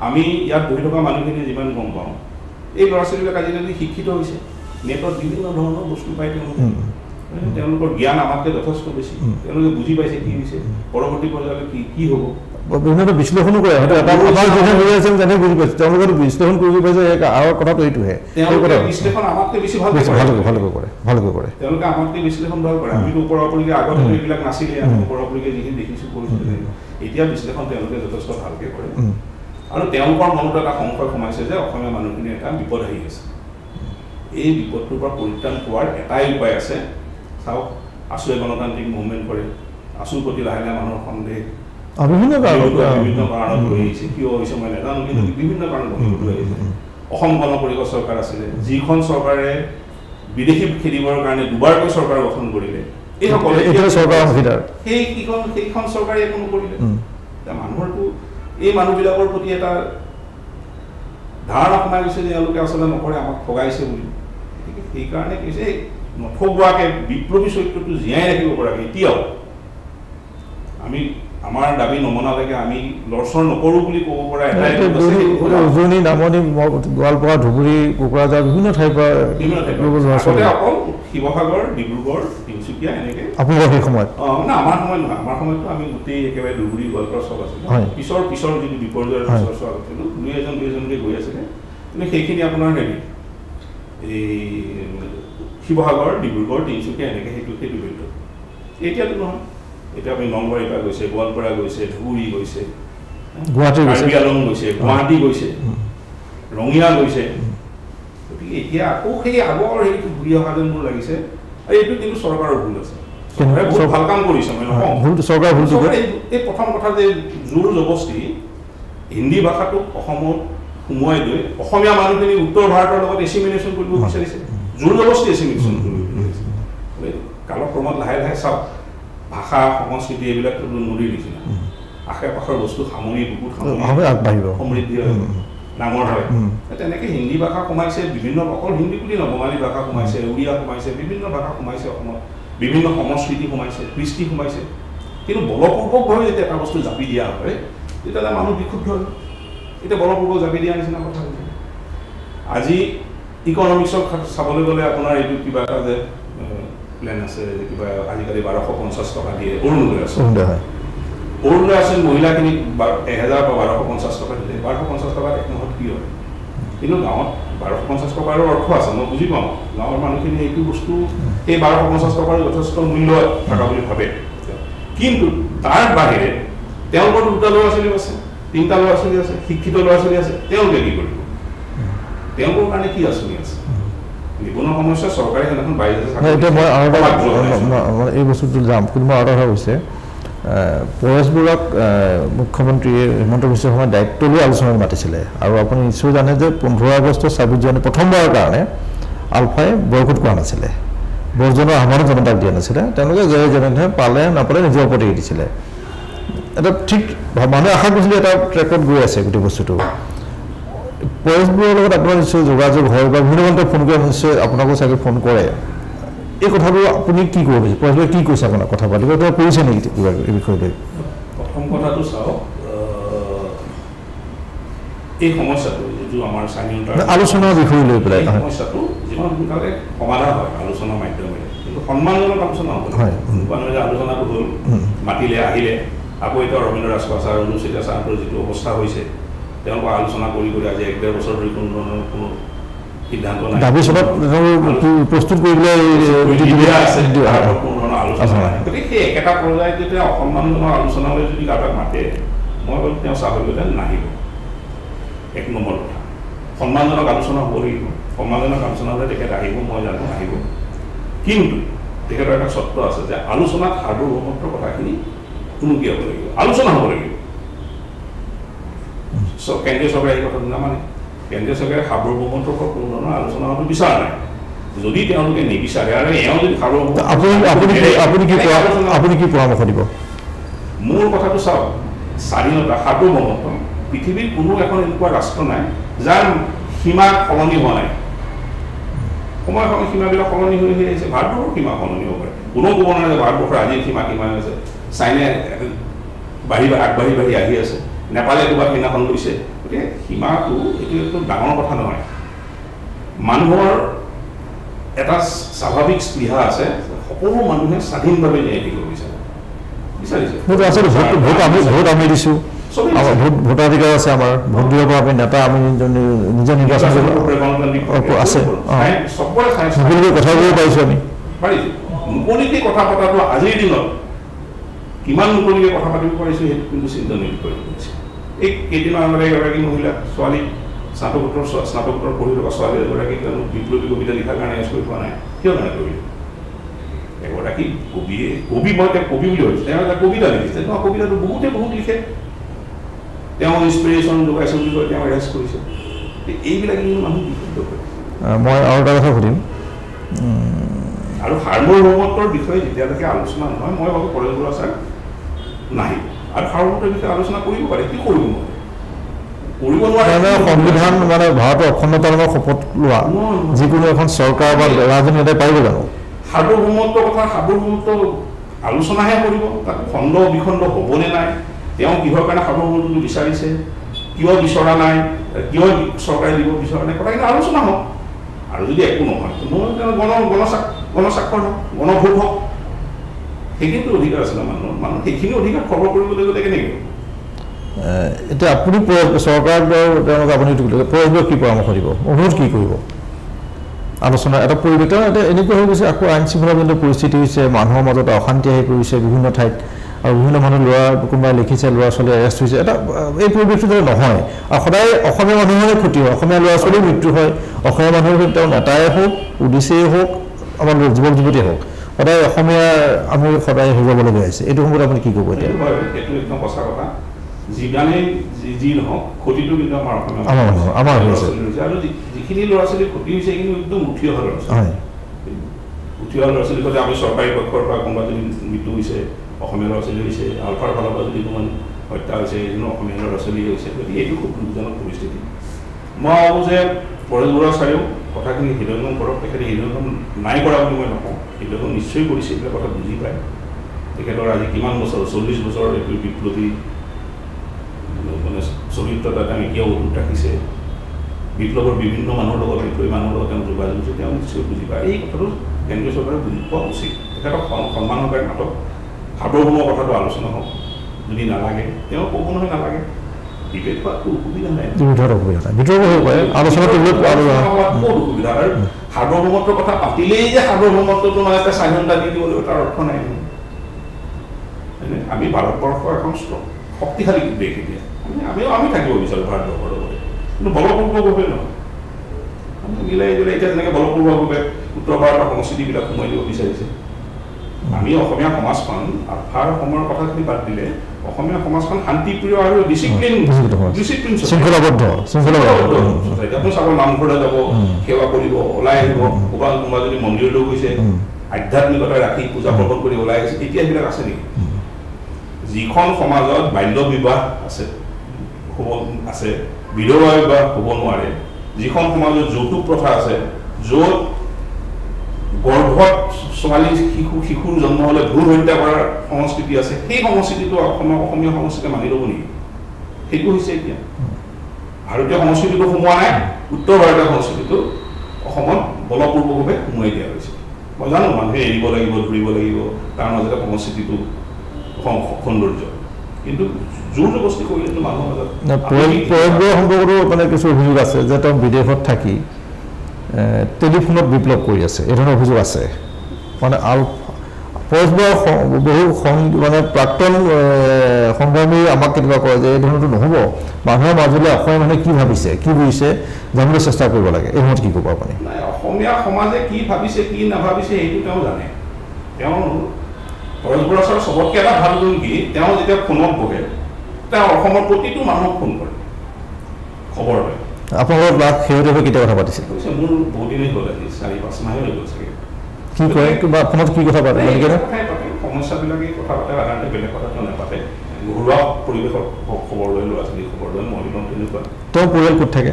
আমি ইয়াত বহি থকা মানুহখিনি যিমান গম পাওঁ, এই ল'ৰা ছোৱালীবিলাক আজিকালি শিক্ষিত হৈছে, নেটত বিভিন্ন ধৰণৰ বস্তু পায়, তেওঁলোকৰ জ্ঞান আমাতকৈ যথেষ্ট বেছি। তেওঁলোকে বুজি পাইছে কি হৈছে, পৰৱৰ্তী পৰ্যায়লৈ কি হ'ব। বিভিন্ন বিশ্লেষণো কৰে, হয়তো এটা বুজি পাইছে, তেওঁলোকে বিশ্লেষণ কৰিব পাৰিছে। আৰু কথাটো এইটোহে, বিশ্লেষণ আমাতকৈ বেছি ভালকৈ কৰে। তেওঁলোকে আমাতকৈ বিশ্লেষণ ভাল কৰে। আমিতো ওপৰা-ওপৰিকে আগতে এইবিলাক নাছিলে, আমি ওপৰা-ওপৰিকে যিখিনি দেখিছোঁ কৰিছোঁ, এতিয়া বিশ্লেষণ তেওঁলোকে যথেষ্ট ভালকৈ কৰে। আৰু তেওঁলোকৰ মনত এটা সংশয় সোমাইছে যে অসমীয়া মানুহখিনি এটা বিপদ আহি আছে। এই বিপদটোৰ পৰা পৰিত্ৰাণ পোৱাৰ এটাই উপায় আছে। চাওক, আছুৱে গণতান্ত্ৰিক মুভমেণ্ট কৰে, আছুৰ প্ৰতি লাহে লাহে মানুহৰ সন্দেহ বিভিন্ন কাৰণত হৈ আহিছে। কিয় হৈছে মই নাজানো, কিন্তু বিভিন্ন কাৰণত হৈ আহিছে। অসম গণ পৰিষদ চৰকাৰ আছিলে, যিখন চৰকাৰে বিদেশী খেলিবৰ কাৰণে দুবাৰকৈ চৰকাৰ গঠন কৰিলে, সেইখন চৰকাৰে একো নকৰিলে। মানুহৰতো এই মানুহবিলাকৰ প্ৰতি এটা ধাৰণা সোমাই গৈছে যে এওঁলোকে আচলতে নকৰে, আমাক ঠগাইছে বুলি। গতিকে সেইকাৰণে কৈছে নঠগোৱাকৈ বিপ্লৱী চৰিত্ৰটো জীয়াই ৰাখিব পৰাকৈ এতিয়াও আমি আমাৰ দাবী নমনালৈকে আমি লৰচৰ নকৰোঁ বুলি ক'ব পৰা উজনি, নামনি, গোৱালপাৰা, ধুবুৰী, কোকৰাঝাৰ বিভিন্ন ঠাইৰ পৰা অকল শিৱসাগৰ ডিব্ৰুগড় তিনিচুকীয়া এনেকৈ আপোনালোকৰ সেই সময়ত মানে আমাৰ সময়ত নহয় আমাৰ সময়ততো আমি গোটেই একেবাৰে ধুবুৰী গোৱালপাৰা চব আছিলোঁ পিছৰ যিটো বিপৰ্যয়ৰ পিছৰ চোৱা আছিলোঁ দুই এজনকৈ গৈ আছিলে কিন্তু সেইখিনি আপোনাৰ হেৰি এই শিৱসাগৰ ডিব্ৰুগড় তিনিচুকীয়া এনেকৈ সেইটো বেল্ট এতিয়াতো নহয় এতিয়া আপুনি নলবাৰীৰ পৰা গৈছে গোৱালপাৰা গৈছে ধুবুৰী গৈছে কাৰ্বি আংলং গৈছে গুৱাহাটী গৈছে ৰঙিয়া গৈছে গতিকে এতিয়া আকৌ সেই আগৰ হেৰিটো ঘূৰি অহা যেন মোৰ লাগিছে আৰু এইটো কিন্তু চৰকাৰৰ ভুল আছে বহুত ভাল কাম কৰিছে মই নকওঁ এই প্ৰথম কথা যে জোৰ জবস্তি হিন্দী ভাষাটোক অসমত সোমোৱাই লৈ অসমীয়া মানুহখিনি উত্তৰ ভাৰতৰ লগত এছিমিলেশ্যন কৰিব বিচাৰিছে জোৰ জবস্তি এছিমিলেশ্যন কৰিব বিচাৰিছে কালক্ৰমত লাহে লাহে চাওক ভাষা সংস্কৃতি এইবিলাকতো নদীৰ নিচিনা আশে পাশৰ বস্তু সামৰি বুকুত আগবাঢ়িব সমৃদ্ধি হয় ডাঙৰ হয় তেনেকৈ হিন্দী ভাষা সোমাইছে বিভিন্ন অকল হিন্দী বুলি নহয় বঙালী ভাষা সোমাইছে উড়িয়া সোমাইছে বিভিন্ন ভাষা সোমাইছে অসমত বিভিন্ন সংস্কৃতি সোমাইছে কৃষ্টি সোমাইছে কিন্তু বলপূৰ্বকভাৱে যেতিয়া এটা বস্তু জাপি দিয়া হয় তেতিয়াহ'লে মানুহ বিক্ষুব্ধ হয় এতিয়া বলপূৰ্বক জাপি দিয়া নিচিনা কথা হৈছে আজি ইকনমিক্সৰ চাবলৈ গ'লে আপোনাৰ এইটো কিবা এটা যে প্লেন আছে যে কিবা আজিকালি 1250 টকা দিয়ে অৰুণোদয় আছে অৰুণোদয় আছে মহিলাখিনিক 1000 বা 1250 টকা দিলে 1250 টকাত এক মাহত কি হয় কিন্তু গাঁৱত 1250 টকাৰ অৰ্থ আছে মই বুজি পাওঁ গাঁৱৰ মানুহখিনি এইটো বস্তু এই 1250 টকাৰ যথেষ্ট মূল্য থকা বুলি ভাবে কিন্তু তাৰ বাহিৰে তেওঁলোকৰ দুটা ল'ৰা ছোৱালী আছে তিনিটা ল'ৰা ছোৱালী আছে শিক্ষিত ল'ৰা ছোৱালী আছে তেওঁলোকে কি কৰিব তেওঁলোকৰ কাৰণে কি আঁচনি আছে নিবনুৱা সমস্যা চৰকাৰে সেইদিনাখন বাইৰে এই বস্তুটো যাম কিন্তু মই আৰু এটা হৈছে পৰেশ বৰুৱাক মুখ্যমন্ত্ৰী হিমন্ত বিশ্ব শৰ্মাই দায়িত্ব লৈ আলোচনাত মাতিছিলে আৰু আপুনি নিশ্চয় জানে যে 15 আগষ্ট 26 জানুৱাৰী প্ৰথমবাৰৰ কাৰণে আলফাই বয়কট কৰা নাছিলে বৰ্জনৰ আহ্বানো জনতাক দিয়া নাছিলে তেওঁলোকে যেনে পালে নাপালে নিজৰ ওপৰত এৰি দিছিলে এটা ঠিক মানুহে আশা কৰিছিলে এটা ট্ৰেকত গৈ আছে গোটেই বস্তুটো পৰেশ বৰুৱাৰ লগত আপোনাৰ নিশ্চয় যোগাযোগ হয় বা বিভিন্ন ফোন কৰি নিশ্চয় আপোনাকো চাগে ফোন কৰে এই কথাটো আপুনি কি কৰিব বিচাৰে পৰেশ বৰুৱাই কি কৈছে আপোনাক কথা পাতিব তেওঁ কৰিছে নেকি কিবা এই বিষয়লৈ প্ৰথম কথাটো চাওক এই সমস্যাটো যিটো আমাৰ স্বাধীনতাৰ আলোচনাৰ বিষয় লৈ পেলাই সমস্যাটো যিমান সোনকালে সমাধান হয় আলোচনাৰ মাধ্যমেৰে কিন্তু সন্মানজনক আলোচনা হ'ব মানুহে আলোচনাটো হ'ল মাতিলে আহিলে আকৌ এতিয়া ৰবীন্দ্ৰ ৰাজখোৱা ছাৰ অনুচিতা ছাৰৰ যিটো অৱস্থা হৈছে তেওঁলোকক আলোচনা কৰি আজি 1.5 বছৰ ধৰি কোনো ধৰণৰ কোনো সিদ্ধান্ত নাই দাবী সভাত প্ৰস্তুত কৰিবলৈ আছে কোনো ধৰণৰ আলোচনা নাই গতিকে সেই একেটা পৰ্যায়ত যেতিয়া অসন্মানজনক আলোচনালৈ যদি কাৰোবাক মাতে মই ভাবোঁ তেওঁ স্বাভাৱিকতে নাহিব এক নম্বৰ কথা সন্মানজনক আলোচনা হ'ব লাগিব সন্মানজনক আলোচনা হ'লে তেখেত আহিব মই জানো আহিব কিন্তু তেখেতৰ এটা চৰ্ত আছে যে আলোচনাত সাৰ্বভৌমত্বৰ কথাখিনি টুমুকি হ'ব লাগিব আলোচনা হ'ব লাগিব কেন্দ্ৰীয় চৰকাৰে এই কথাটো নামানে কেন্দ্ৰীয় চৰকাৰে সাৰ্বভৌমত্বৰ ওপৰত কোনো ধৰণৰ আলোচনা হোৱাটো বিচৰা নাই যদি তেওঁলোকে নিবিচাৰে আৰু এওঁ যদি আপুনি কি পৰামৰ্শ দিব মোৰ কথাটো চাওক স্বাধীনতা সাৰ্বভৌমত্ব পৃথিৱীৰ কোনো এখন এনেকুৱা ৰাষ্ট্ৰ নাই যাৰ সীমা সলনি হোৱা নাই সময়ে সময়ে সীমাবিলাক সলনি হৈ আহিছে ভাৰতবৰ্ষৰ সীমা সলনি হ'ব পাৰে কোনো ক'ব নোৱাৰে যে ভাৰতবৰ্ষৰ আজিৰ সীমা কিমান আছে চাইনাই আগবাঢ়ি আহি আছে নেপালে ক'ৰবাত সীমাখন লৈছে গতিকে সীমাটো এইটো একদম ডাঙৰ কথা নহয় মানুহৰ এটা স্বাভাৱিক স্পৃহা আছে সকলো মানুহে স্বাধীনভাৱে ন্যায় দিব বিচাৰিছে ভোট আমি দিছোঁ ভোটাধিকাৰ আছে আমাৰ ভোট দিব পৰা আমি নেতা আমি নিজৰ নিৰ্বাচন আছে কথা ক'ব পাৰিছোঁ আমি মুকলিকে কথা পতাটো আজিৰ দিনত কিমান মুকলিকে কথা পাতিব পাৰিছোঁ সেইটো কিন্তু চিন্তনীয় বিষয় হৈছে এই কেইদিনমান আগতে এগৰাকী মহিলা ছোৱালী স্নাতকোত্তৰ পঢ়ি থকা ছোৱালী এগৰাকী বিপ্লৱী কবিতা লিখাৰ কাৰণে এৰেষ্ট কৰি পোৱা নাই কিয় কাৰণে কৰিলে এগৰাকী কবি মই তেওঁ কবি বুলি ভাবিছোঁ তেওঁ এটা কবিতা লিখিছে তেওঁ কবিতাটো বহুত লিখে তেওঁ ইনস্পিৰেশ্যন যোগাইছে বুলি কৈ তেওঁ এৰেষ্ট কৰিছে এইবিলাক কিন্তু মানুহ বিশুদ্ধ কৰে মই আৰু এটা কথা সুধিম আৰু সাৰ্বভৌমত্বৰ বিষয়ে যেতিয়ালৈকে আলোচনা নহয় মই ভাবোঁ পৰেশ বৰুৱা ছাৰ নাহিব আৰু সাৰ্বভৌমত্বৰ বিষয়ে আলোচনা কৰিব পাৰে কি কৰিব নোৱাৰে সংবিধান মানে ভাৰতৰ অখণ্ডতাৰ শপত লোৱা যিকোনো এখন চৰকাৰ বা ৰাজধানী এটাই পাৰিব জানো সাৰ্বভৌমত্বৰ কথা সাৰ্বভৌমত্ব আলোচনাহে কৰিব তাত খণ্ড বিখণ্ড হ'বনে নাই তেওঁ কিহৰ কাৰণে সাৰ্বভৌমত্বটো বিচাৰিছে কিয় বিচৰা নাই কিয় চৰকাৰে দিব বিচৰা নাই কথাখিনি আলোচনা হওক আৰু যদি একো নহয় গণস্বাক্ষৰ হওক গণভোট হওক সেইখিনিতো অধিকাৰ আছিলে মানুহ সেইখিনি অধিকাৰ খবৰ কৰিবলৈ গ'লে কেনেকৈ এতিয়া আপুনি চৰকাৰক তেওঁলোকে আপুনি পৰস্পৰক কি পৰামৰ্শ দিব অনুৰোধ কি কৰিব আলোচনা এটা পৰিৱেশ এতিয়া এনেকুৱা হৈ গৈছে আকৌ আইন শৃংখলাজনিত পৰিস্থিতি হৈছে মানুহৰ মাজত অশান্তি আহি পৰিছে বিভিন্ন ঠাইত আৰু বিভিন্ন মানুহ কোনোবাই লিখিছে ল'ৰা ছোৱালী এৰেষ্ট হৈছে এটা এই পৰিৱেশটো যদি নহয় আৰু সদায় অসমীয়া মানুহৰে ক্ষতি হয় অসমীয়া ল'ৰা ছোৱালীৰ মৃত্যু হয় অসমীয়া মানুহৰ তেওঁ নেতাই হওক পুলিচেই হওক আমাৰ যুৱক যুৱতীয়ে হওক সদায় অসমীয়া আমি সদায় হেৰুৱাবলগীয়া হৈছে এইটো সময়ত আপুনি কি ক'ব এতিয়া এইটো একদম সঁচা কথা যিমানেই যি নহওক ক্ষতিটো কিন্তু আমাৰ হৈছে আৰু যিখিনি ল'ৰা ছোৱালীৰ ক্ষতি হৈছে সেইখিনি একদম উঠি অহা ল'ৰা ছোৱালী উঠি অহা ল'ৰা ছোৱালীৰ সৈতে আমি চৰকাৰী পক্ষৰ পৰা কোনোবা যদি মৃত্যু হৈছে অসমীয়া ল'ৰা ছোৱালী হৈছে আলফাৰ ফালৰ পৰা যদি কোনো হত্যা হৈছে সেইজনো অসমীয়া ল'ৰা ছোৱালী হৈছে গতিকে এইটো খুব দুখজনক পৰিস্থিতি মই ভাবোঁ যে পৰেশ বৰুৱা ছাৰেও কথাখিনি হৃদয়ংগম কৰক তেখেতে হৃদয়ংগম নাই কৰা বুলি মই নকওঁ হৃদয়ংগম নিশ্চয় কৰিছে এইবিলাক কথা বুজি পায় তেখেতৰ আজি কিমান বছৰ 40 বছৰ এইটো বিপ্লৱী মানে চৰিত্ৰ তাত আমি এতিয়াও অটুট ৰাখিছে বিপ্লৱৰ বিভিন্ন মানুহৰ লগত বিপ্লৱী মানুহৰ লগত তেওঁ যোগাযোগ হৈছে তেওঁ নিশ্চয় বুজি পায় এই কথাটো কেন্দ্ৰীয় চৰকাৰে বুজি পোৱা উচিত তেখেতক সন্মানৰ কাৰণে নাটক সাৰ্বভৌম কথাটো আলোচনা হওক যদি নালাগে তেওঁ ক'ব নহয় নালাগে ডিবেট হোৱাটো অসুবিধা নাই অসুবিধা আৰু সাৰ্বভৌমত্বৰ কথা পাতিলেই যে সাৰ্বভৌমত্বটো মানে এটা স্বাধীনতা দি দিবলৈ তাৰ অৰ্থ নাই আমি ভাৰতবৰ্ষৰ এখন শক্তিশালী দেশ এতিয়া আমি থাকিব বিচাৰোঁ ভাৰতবৰ্ষৰ লগতে কিন্তু বলপূৰ্বকভাৱে নহয় আমি মিলাই দিলে এতিয়া যেনেকৈ বলপূৰ্বকভাৱে উত্তৰ ভাৰতৰ সংস্কৃতিবিলাক সোমাই দিব বিচাৰিছে আমি অসমীয়া সমাজখন আফাৰ সময়ৰ কথাখিনি বাদ দিলে অসমীয়া সমাজখন শান্তিপ্ৰিয় আৰু ডিচিপ্লিন শৃংখলাবদ্ধ আপুনি চাব নামঘৰলৈ যাব সেৱা কৰিব ওলাই আহিব কোনোবা যদি মন্দিৰলৈ গৈছে আধ্যাত্মিকতা ৰাখি পূজা পাৰ্বণ কৰি ওলাই আহিছে তেতিয়া সেইবিলাক আছে নেকি যিখন সমাজত বাল্য বিবাহ আছে বিধৱা বিবাহ হ'ব নোৱাৰে যিখন সমাজত যৌতুক প্ৰথা আছে য'ত গৰ্ভত ছোৱালী শিশুৰ জন্ম হ'লে ভ্ৰূণ হত্যা কৰাৰ সংস্কৃতি আছে সেই সংস্কৃতিটো অসমীয়া সংস্কৃতিয়ে মানি ল'ব নেকি সেইটো হৈছে এতিয়া ভাৰতীয় সংস্কৃতিটো সোমোৱা নাই উত্তৰ ভাৰতীয় সংস্কৃতিটো অসমত বলপূৰ্বকভাৱে সোমোৱাই দিয়া হৈছে মই জানো মানুহে এৰিব লাগিব ধৰিব লাগিব তাৰ মাজতে সংস্কৃতিটো সৌন্দৰ্য কিন্তু জোৰ জবস্তি কৰিলেতো মানুহৰ মাজত সম্পৰ্কতো মানে কিছু অভিযোগ আছে যে তেওঁ বিদেশত থাকি টেলিফোনত বিপ্লৱ কৰি আছে এই ধৰণৰ অভিযোগ আছে মানে পৰেশ বৰুৱা বহু মানে প্ৰাক্তন সংগ্ৰামী আমাক কেতিয়াবা কয় যে এই ধৰণৰটো নহ'ব মানুহৰ মাজলৈ অসমীয়া মানুহে কি ভাবিছে কি বুজিছে জানিবলৈ চেষ্টা কৰিব লাগে এই সময়ত কি ক'ব আপুনি অসমীয়া সমাজে কি ভাবিছে কি নাভাবিছে সেইটো তেওঁ জানে তেওঁ পৰেশ বৰুৱা ছাৰৰ চবতকৈ এটা ভাল গুণ কি তেওঁ যেতিয়া ফোনত বহে তেওঁ অসমৰ প্ৰতিটো মানুহক ফোন কৰে খবৰ লয় আপোনালোকৰ লাভ শেহতীয়াকৈ কেতিয়া কথা পাতিছে মোৰ বহুত দিনেই হ'ল আজি 4-5 মাহে হৈ গ'ল চাগে কি কয় কিবা ফোনত কি কথা পাতে সমস্যাবিলাকেই কথা পাতে সাধাৰণতে বেলেগ কথা তেওঁ নাপাতে ঘৰুৱা পৰিৱেশৰ খবৰ লৈ ল'ৰা ছোৱালীৰ খবৰ লৈ মই তেনেকুৱা তেওঁ পৰিয়াল ক'ত থাকে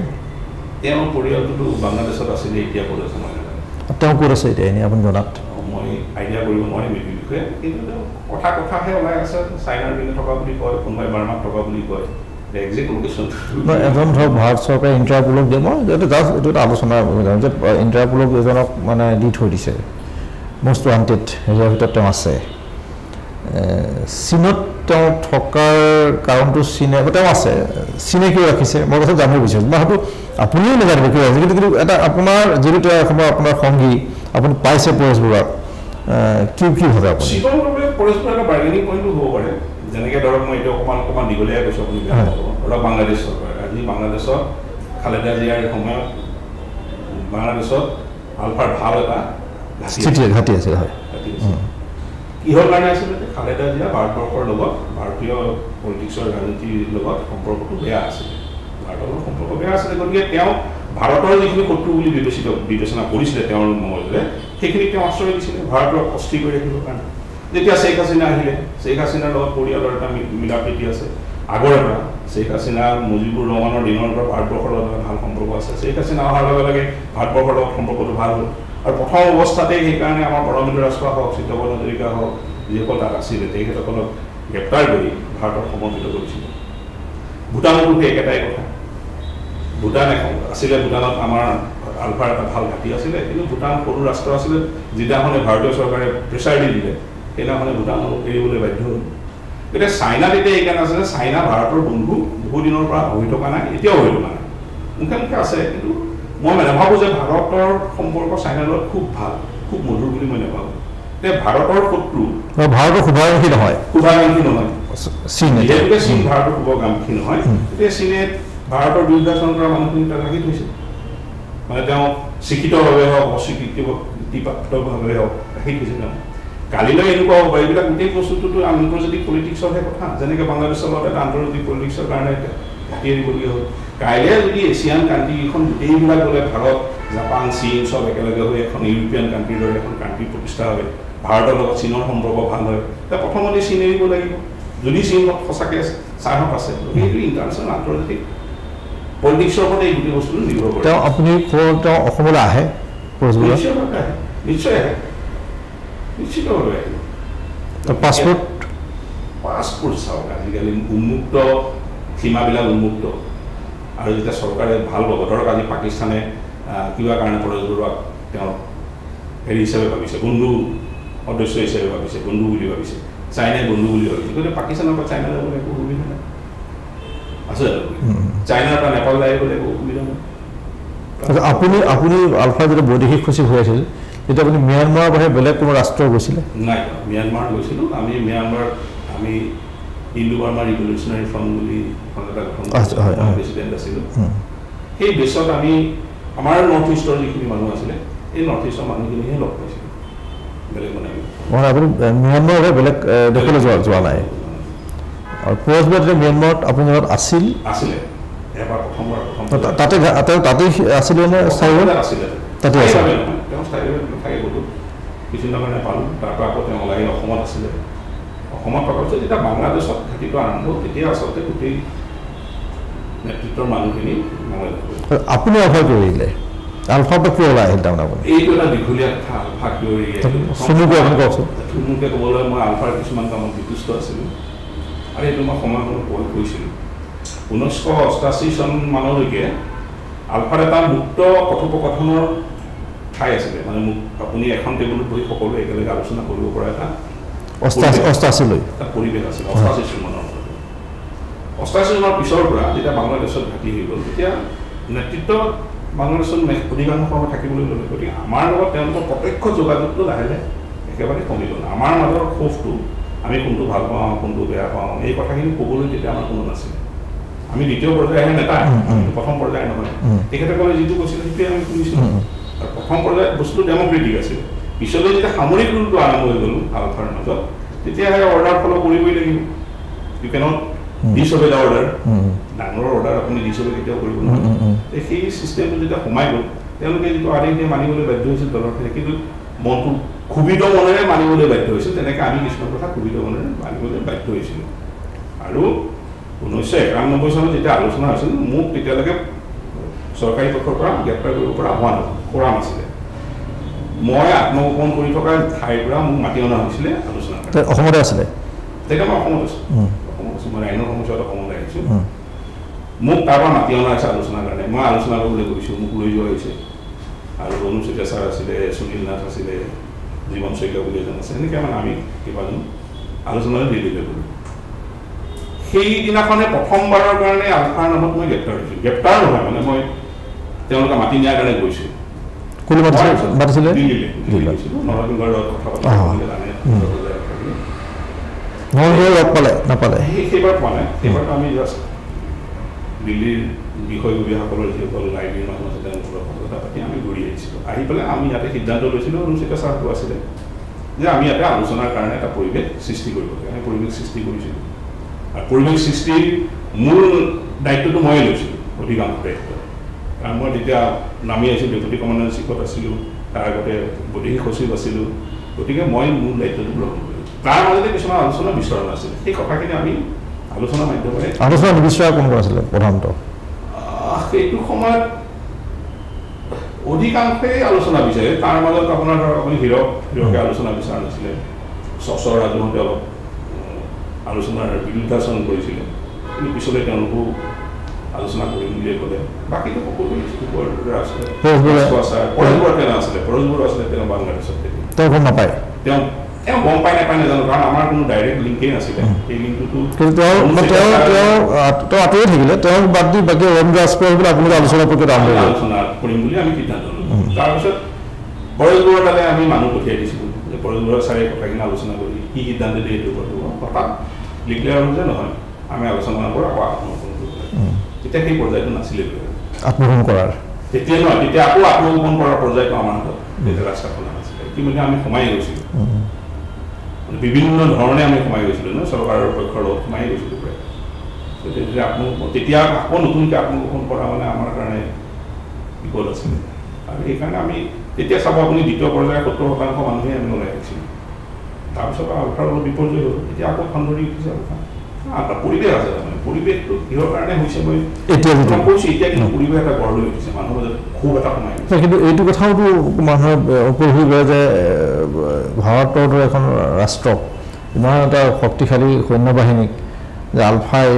তেওঁৰ পৰিয়ালটোতো বাংলাদেশত আছিলে এতিয়া ক'ত আছে মই নাজানো তেওঁ ক'ত আছে এতিয়া এনেই আপুনি জনাত মই আইডিয়া কৰিব নোৱাৰিম এইটো বিষয়ে কিন্তু তেওঁ কথাহে ওলাই আছে চাইনাৰ পিনে থকা বুলি কয় কোনোবাই বাৰ্মাত থকা বুলি কয় এজন ধৰক ভাৰত চৰকাৰে ইণ্টাৰপোলক দিয়ে মই এইটো জাষ্ট এইটো এটা আলোচনা যে ইণ্টাৰপোলক এজনক মানে দি থৈ দিছে মষ্ট ৱান্টেড হেৰিয়াৰ ভিতৰত তেওঁ আছে চীনত তেওঁ থকাৰ কাৰণটো চীনে তেওঁ আছে চীনে কিয় ৰাখিছে মই কথা জানিব বিচাৰিছোঁ মই হয়তো আপুনিও নাজানিব কিয় ৰাখিছে কিন্তু এটা আপোনাৰ যিটো তেওঁ এসময়ত আপোনাৰ সংগী আপুনি পাইছে পৰেশ বৰুৱাক কি ভাবে আপুনি পৰেশ বৰুৱাৰ এটা বাৰ্গেনিং পইণ্টটো হ'ব পাৰে যেনেকৈ ধৰক মই এতিয়া অকণমান দীঘলীয়া কৈছোঁ আপুনি বেয়া হ'ব ধৰক বাংলাদেশ চৰকাৰ আজি বাংলাদেশত খালেদা জিয়াৰ সময়ত বাংলাদেশত আলফাৰ ভাল এটা ঘাটি আছে কিহৰ কাৰণে আচলতে খালেদা জিয়া ভাৰতবৰ্ষৰ লগত ভাৰতীয় পলিটিক্সৰ ৰাজনীতিৰ লগত সম্পৰ্কটো বেয়া আছিলে ভাৰতৰ লগত সম্পৰ্ক বেয়া আছিলে গতিকে তেওঁ ভাৰতৰ যিখিনি শত্ৰু বুলি বিবেচনা কৰিছিলে তেওঁৰ মগজুৰে সেইখিনিক তেওঁ আশ্ৰয় দিছিলে ভাৰতক অস্থিৰ কৰি ৰাখিবৰ কাৰণে যেতিয়া শ্বেখ হাছিনা আহিলে শ্বেখ হাছিনাৰ লগত পৰিয়ালৰ এটা মিলা প্ৰীতি আছে আগৰে পৰা শ্বেখ হাছিনা মুজিবুৰ ৰহমানৰ দিনৰ পৰা ভাৰতবৰ্ষৰ লগত ভাল সম্পৰ্ক আছে শ্বেখ হাছিনা অহাৰ লগে লগে ভাৰতবৰ্ষৰ লগত সম্পৰ্কটো ভাল হ'ল আৰু প্ৰথম অৱস্থাতেই সেইকাৰণে আমাৰ পৰমবীৰ ৰাজখোৱা হওক চিত্তপৰ্ণ হাজৰিকা হওক যিসকল তাত আছিলে তেখেতসকলক গ্ৰেপ্তাৰ কৰি ভাৰতক সমৰ্পিত কৰিছিলে ভূটানতো সেই একেটাই কথা ভূটান এখন আছিলে, ভূটানত আমাৰ আলফাৰ এটা ভাল ঘাটি আছিলে, কিন্তু ভূটান সৰু ৰাষ্ট্ৰ আছিলে, যিদিনাখনে ভাৰতীয় চৰকাৰে প্ৰেছাৰ দি দিলে সেইদিনাখনে ভূটান এৰিবলৈ বাধ্য হ'ল। এতিয়া চাইনাত এতিয়া এইকাৰণে আছে যে চাইনা ভাৰতৰ বন্ধু বহুদিনৰ পৰা হৈ থকা নাই, এতিয়াও হৈ থকা নাই, মুখে মুখে আছে, কিন্তু মই নাভাবোঁ যে ভাৰতৰ সম্পৰ্ক চাইনাৰ লগত খুব ভাল, খুব মধুৰ বুলি মই নাভাবোঁ। এতিয়া ভাৰতৰ শত্ৰু, ভাৰতৰ শুভাকাংক্ষী নহয়, চীন, যিহেতুকে চীন ভাৰতৰ শুভাকাংক্ষী নহয়, তেতিয়া চীনে ভাৰতৰ বিৰুদ্ধাচৰণ কৰা মানুহখিনি তাত ৰাখি থৈছে, মানে তেওঁ স্বীকৃতভাৱে হওক অস্বীকৃতিপ্ৰাপ্তভাৱে হওক ৰাখি থৈছে তেওঁ। কালিলৈ এনেকুৱা হ'ব পাৰে, এইবিলাক গোটেই বস্তুটোতো আন্তৰ্জাতিক পলিটিক্সৰহে কথা, যেনেকৈ বাংলাদেশৰ লগত এটা আন্তৰ্জাতিক পলিটিক্সৰ কাৰণে ঘাটি এৰিবলগীয়া হ'ল। কাইলৈ যদি এছিয়ান কাণ্ট্ৰিকেইখন গোটেইবিলাক গ'লে ভাৰত, জাপান, চীন চব একেলগে হৈ এখন ইউৰোপীয়ান কাণ্ট্ৰিৰ দৰে এখন কাণ্ট্ৰি প্ৰতিষ্ঠা হয়, ভাৰতৰ লগত চীনৰ সম্পৰ্ক ভাল হয়, তেতিয়া প্ৰথমতে চীন এৰিব লাগিব, যদি চীন সঁচাকৈ চাহত আছে। সেইটো ইণ্টাৰনেশ্যনেল আন্তৰ্জাতিক পলিটিক্সৰ ওপৰত এই গোটেই বস্তুটো নিৰ্ভৰ কৰে। তেওঁ আপুনি তেওঁ অসমলৈ আহে? নিশ্চয় আহে, নিশ্চিতভাৱে আহিব। পাছপোৰ্ট চাওক, আজিকালি উন্মুক্ত, সীমাবিলাক উন্মুক্ত, আৰু যেতিয়া চৰকাৰে ভাল পাব, ধৰক আজি পাকিস্তানে কিবা কাৰণে পৰেশ বৰুৱাক তেওঁ হেৰি হিচাপে ভাবিছে, বন্ধু সদস্য হিচাপে ভাবিছে, বন্ধু বুলি ভাবিছে, চাইনাই বন্ধু বুলি ভাবিছে, গতিকে পাকিস্তানৰ পৰা চাইনা যাবলৈ একো সুবিধা নাই, আছে জানো? চাইনাৰ পৰা নেপাল যাবলৈ একো অসুবিধা নাই। আপুনি আলফা যেতিয়া বৈদেশিক সচিব হৈ আছিল, তেতিয়া আপুনি ম্যানমাৰৰ বাহিৰে বেলেগ কোনো ৰাষ্ট্ৰ গৈছিলে? নাই, ম্যানমাৰ গৈছিলোঁ। আমি হিন্দু বাৰ্মা ৰিভলিউচনাৰী ফ্ৰণ্ট বুলি এটা গঠন প্ৰেচিডেণ্ট আছিলোঁ। সেই বেছত আমি আমাৰ নৰ্থ ইষ্টৰ যিখিনি মানুহ আছিলে, এই নৰ্থ ইষ্টৰ মানুহখিনিহে লগ পাইছিলোঁ, বেলেগ মানে আপুনি ম্যানমাৰৰ বাহিৰে বেলেগ দেশলৈ যোৱা নাই? আৰু পৰেশ বৰুৱা ম্যানমাৰত আপোনাৰ লগত আছিলে এবাৰ, প্ৰথমবাৰ তাতেই আছিলে নে? আছিলে, তাতে আছে, তেওঁ স্থায়ীভাৱে নাথাকে গ'লোঁ, কিছুদিনৰ কাৰণে পালোঁ, তাৰপৰা আকৌ তেওঁ ওলাই অসমত আছিলে। অসমত থকা পিছত যেতিয়া বাংলাদেশত ঘাটিটো আৰম্ভ হ'ল, তেতিয়া আচলতে গোটেই নেতৃত্বৰ মানুহখিনি আপুনি আলফা কিয় এৰিলে? আলফাৰ পৰা কিয় ওলাই আহিল তাৰমানে আপুনি? এইটো এটা দীঘলীয়া কথা, আলফা কিয় এৰি কওকচোন। থুলমূলকৈ ক'বলৈ মই আলফাৰ কিছুমান কামত বিতুষ্ট আছিলোঁ, আৰু এইটো মই সময়সমূহ প্ৰয়োগ কৰিছিলোঁ। 1988 চন মানলৈকে আলফাৰ এটা মুক্ত কথোপকথনৰ ঠাই আছিলে, মানে আপুনি এখন টেবুলত বহি সকলোৱে একেলগে আলোচনা কৰিব পৰা এটা পৰিৱেশ আছিলে। 88 চনৰ 88 চনৰ পিছৰ পৰা যেতিয়া বাংলাদেশত ঘাটি হৈ গ'ল, তেতিয়া নেতৃত্ব বাংলাদেশত অধিকাংশ সময় থাকিবলৈ ল'লে, গতিকে আমাৰ লগত তেওঁলোকৰ প্ৰত্যক্ষ যোগাযোগটো লাহে লাহে একেবাৰে কমি গ'ল। আমাৰ মাজৰ ক্ষোভটো, আমি কোনটো ভাল পাওঁ, কোনটো বেয়া পাওঁ, এই কথাখিনি ক'বলৈ তেতিয়া আমাৰ কোনো নাছিলে। আমি দ্বিতীয় পৰ্যায়হে নেতা, প্ৰথম পৰ্যায় নহয়। তেখেতসকলে যিটো কৈছিলে সেইটোৱে আমি শুনিছিলোঁ, আৰু প্ৰথম পৰ্যায়ত বস্তুটো ডেমক্ৰেটিক আছিলে। পিছলৈ যেতিয়া সামৰিক ৰূপটো আৰম্ভ হৈ গ'ল আলফাৰ মাজত, তেতিয়াহে অৰ্ডাৰ ফল' কৰিবই লাগিব। ইউ কেনট ডিছঅবে দ্য অৰ্ডাৰ, ডাঙৰ অৰ্ডাৰ আপুনি ডিছঅবে কেতিয়াও কৰিব নোৱাৰে। সেই ছিষ্টেমটো যেতিয়া সোমাই গ'ল, তেওঁলোকে যিটো আদেশ দিয়ে মানিবলৈ বাধ্য হৈছিল দলৰখিনি, কিন্তু মনটো ক্ষোভিত মনেৰে মানিবলৈ বাধ্য হৈছিল। তেনেকৈ আমি কিছুমান কথা ক্ষোভিত মনেৰে মানিবলৈ বাধ্য হৈছিলোঁ। আৰু 1991 চনত যেতিয়া আলোচনা হৈছিল, মোক তেতিয়ালৈকে চৰকাৰী পক্ষৰ পৰা গ্ৰেপ্তাৰ কৰিব পৰা কৰা নাছিলে। মই আত্মগোপন কৰি থকা ঠাইৰ পৰা মোক মাতি অনা হৈছিলে আলোচনা। অসমতে আছিলে তেতিয়া? মই অসমত আছোঁ, মই আইনৰ সমস্যাত অসমলৈ আহিছোঁ। মোক তাৰ পৰা মাতি অনা হৈছে আলোচনাৰ কাৰণে। মই আলোচনা কৰিবলৈ গৈছোঁ, মোক লৈ যোৱা হৈছে। আৰু অনুপ চেতিয়া ছাৰ আছিলে, সুনীল নাথ আছিলে, জীৱন শইকীয়া বুলি এজন আছে, এনেকৈ মানে আমি কেইবাজন আলোচনালৈ দিল্লীলৈ গ'লোঁ। সেইদিনাখনে প্ৰথমবাৰৰ কাৰণে আলফাৰ নামত মই গ্ৰেপ্তাৰ হৈছোঁ। গ্ৰেপ্তাৰ নহয়, মানে মই তেওঁলোকে মাতি নিয়াৰ কাৰণে গৈছোঁ। মাতিছিলে দিল্লীলৈ গৈছিলোঁ, নৰসিংহৰ লগত কথা পাতিলে জানে, নাপালে। সেইবাৰ পোৱা নাই। সেইবাৰতো আমি জাষ্ট দিল্লীৰ বিষয়ববীয়াসকলৰ যিসকল লাইব্ৰেৰীৰ মানুহ আছে তেওঁলোকৰ লগত কথা পাতি আমি ঘূৰি আহিছিলোঁ। আহি পেলাই আমি ইয়াতে সিদ্ধান্ত লৈছিলোঁ, অনুপ চেতিয়া ছাৰটো আছিলে, যে আমি ইয়াতে আলোচনাৰ কাৰণে এটা পৰিৱেশ সৃষ্টি কৰিব লাগে। আমি পৰিৱেশ সৃষ্টি কৰিছিলোঁ, আৰু পৰিৱেশ সৃষ্টিৰ মূল দায়িত্বটো ময়ে লৈছিলোঁ, অধিকাংশ দায়িত্ব। কাৰণ মই তেতিয়া নামি আহিছিলোঁ, ডেপুটি কমাণ্ডাৰ ইন চিফত আছিলোঁ, তাৰ আগতে বৈদেশিক সচিব আছিলোঁ, গতিকে মই মূল দায়িত্বটো গ্ৰহণ কৰিলোঁ। তাৰ মাজতে কিছুমান আলোচনা বিচৰণ আছিলে, সেই কথাখিনি আমি আলোচনাৰ মাধ্যমেৰে আলোচনা নিবিচৰা কোন আছিলে প্ৰধানত? সেইটো সময়ত অধিকাংশই আলোচনা বিচাৰে। তাৰ মাজত আপোনাৰ ধৰক আপুনি হীৰকে আলোচনা বিচৰা নাছিলে, চচৰ ৰাজুহঁতে অলপ আলোচনাৰ বিৰুদ্ধাচৰণ কৰিছিলে, কিন্তু পিছলৈ তেওঁলোকো আলোচনা কৰিম বুলিয়ে ক'লে বাকীটো সকলো ওপৰতে আছিলে পৰশবৰুৱা আছিলে তেওঁ বাংলাদেশত তেওঁ গম নাপায় তেওঁ গম পাই নাপায় নাজানো কাৰণ আমাৰ কোনো ডাইৰেক্ট লিংকেই নাছিলে সেই লিংকটোতো কিন্তু তেওঁ আঁতৰি থাকিলে তেওঁক বাদ দি বাকী অৰুণ ৰাজপথ বুলি আপোনালোকে আলোচনা আলোচনা কৰিম বুলি আমি সিদ্ধান্ত ল'লোঁ তাৰপিছত পৰশবৰুৱাৰ তালে আমি মানুহ পঠিয়াই দিছিলোঁ যে পৰশবৰুৱা ছাৰে কথাখিনি আলোচনা কৰি কি সিদ্ধান্ত দিয়ে এইটো হঠাৎ ডিক্লেয়াৰ হ'ল যে নহয় আমি আলোচনা নকৰোঁ আকৌ আত্মগোপন কৰিব লাগে তেতিয়া সেই পৰ্যায়টো নাছিলে আত্মগোপন কৰাৰ তেতিয়া নহয় তেতিয়া আকৌ আত্মগোপন কৰাৰ পৰ্যায়টো আমাৰ হাতত তেতিয়া ৰাস্তা খোলা নাছিলে ইতিমধ্যে আমি সোমাই গৈছিলোঁ বিভিন্ন ধৰণে আমি সোমাই গৈছিলোঁ ন চৰকাৰৰ পক্ষৰ লগত সোমাই গৈছিলোঁ প্ৰায় তেতিয়া আকৌ নতুনকৈ আত্মগোপন কৰা মানে আমাৰ কাৰণে বিপদ আছিলে আৰু সেইকাৰণে আমি তেতিয়া চাব আপুনি দ্বিতীয় পৰ্যায়ৰ 70% মানুহে আমি ওলাই আহিছিলোঁ তাৰপিছত আলফাৰ অলপ বিপৰ্যয় হ'ল এতিয়া আকৌ খণ্ডৰি উঠিছে আলফা পৰিৱেশ আছে তাৰমানে পৰিৱেশটো কিহৰ কাৰণে হৈছে মই এতিয়া কৈছোঁ এতিয়া কিন্তু পৰিৱেশ এটা গঢ় লৈ উঠিছে মানুহৰ মাজত খুব এটা সোমাই গৈছে কিন্তু এইটো কথাওতো মানুহে উপলব্ধি কৰে যে ভাৰতৰ দৰে এখন ৰাষ্ট্ৰক ইমান এটা শক্তিশালী সৈন্য বাহিনীক যে আলফাই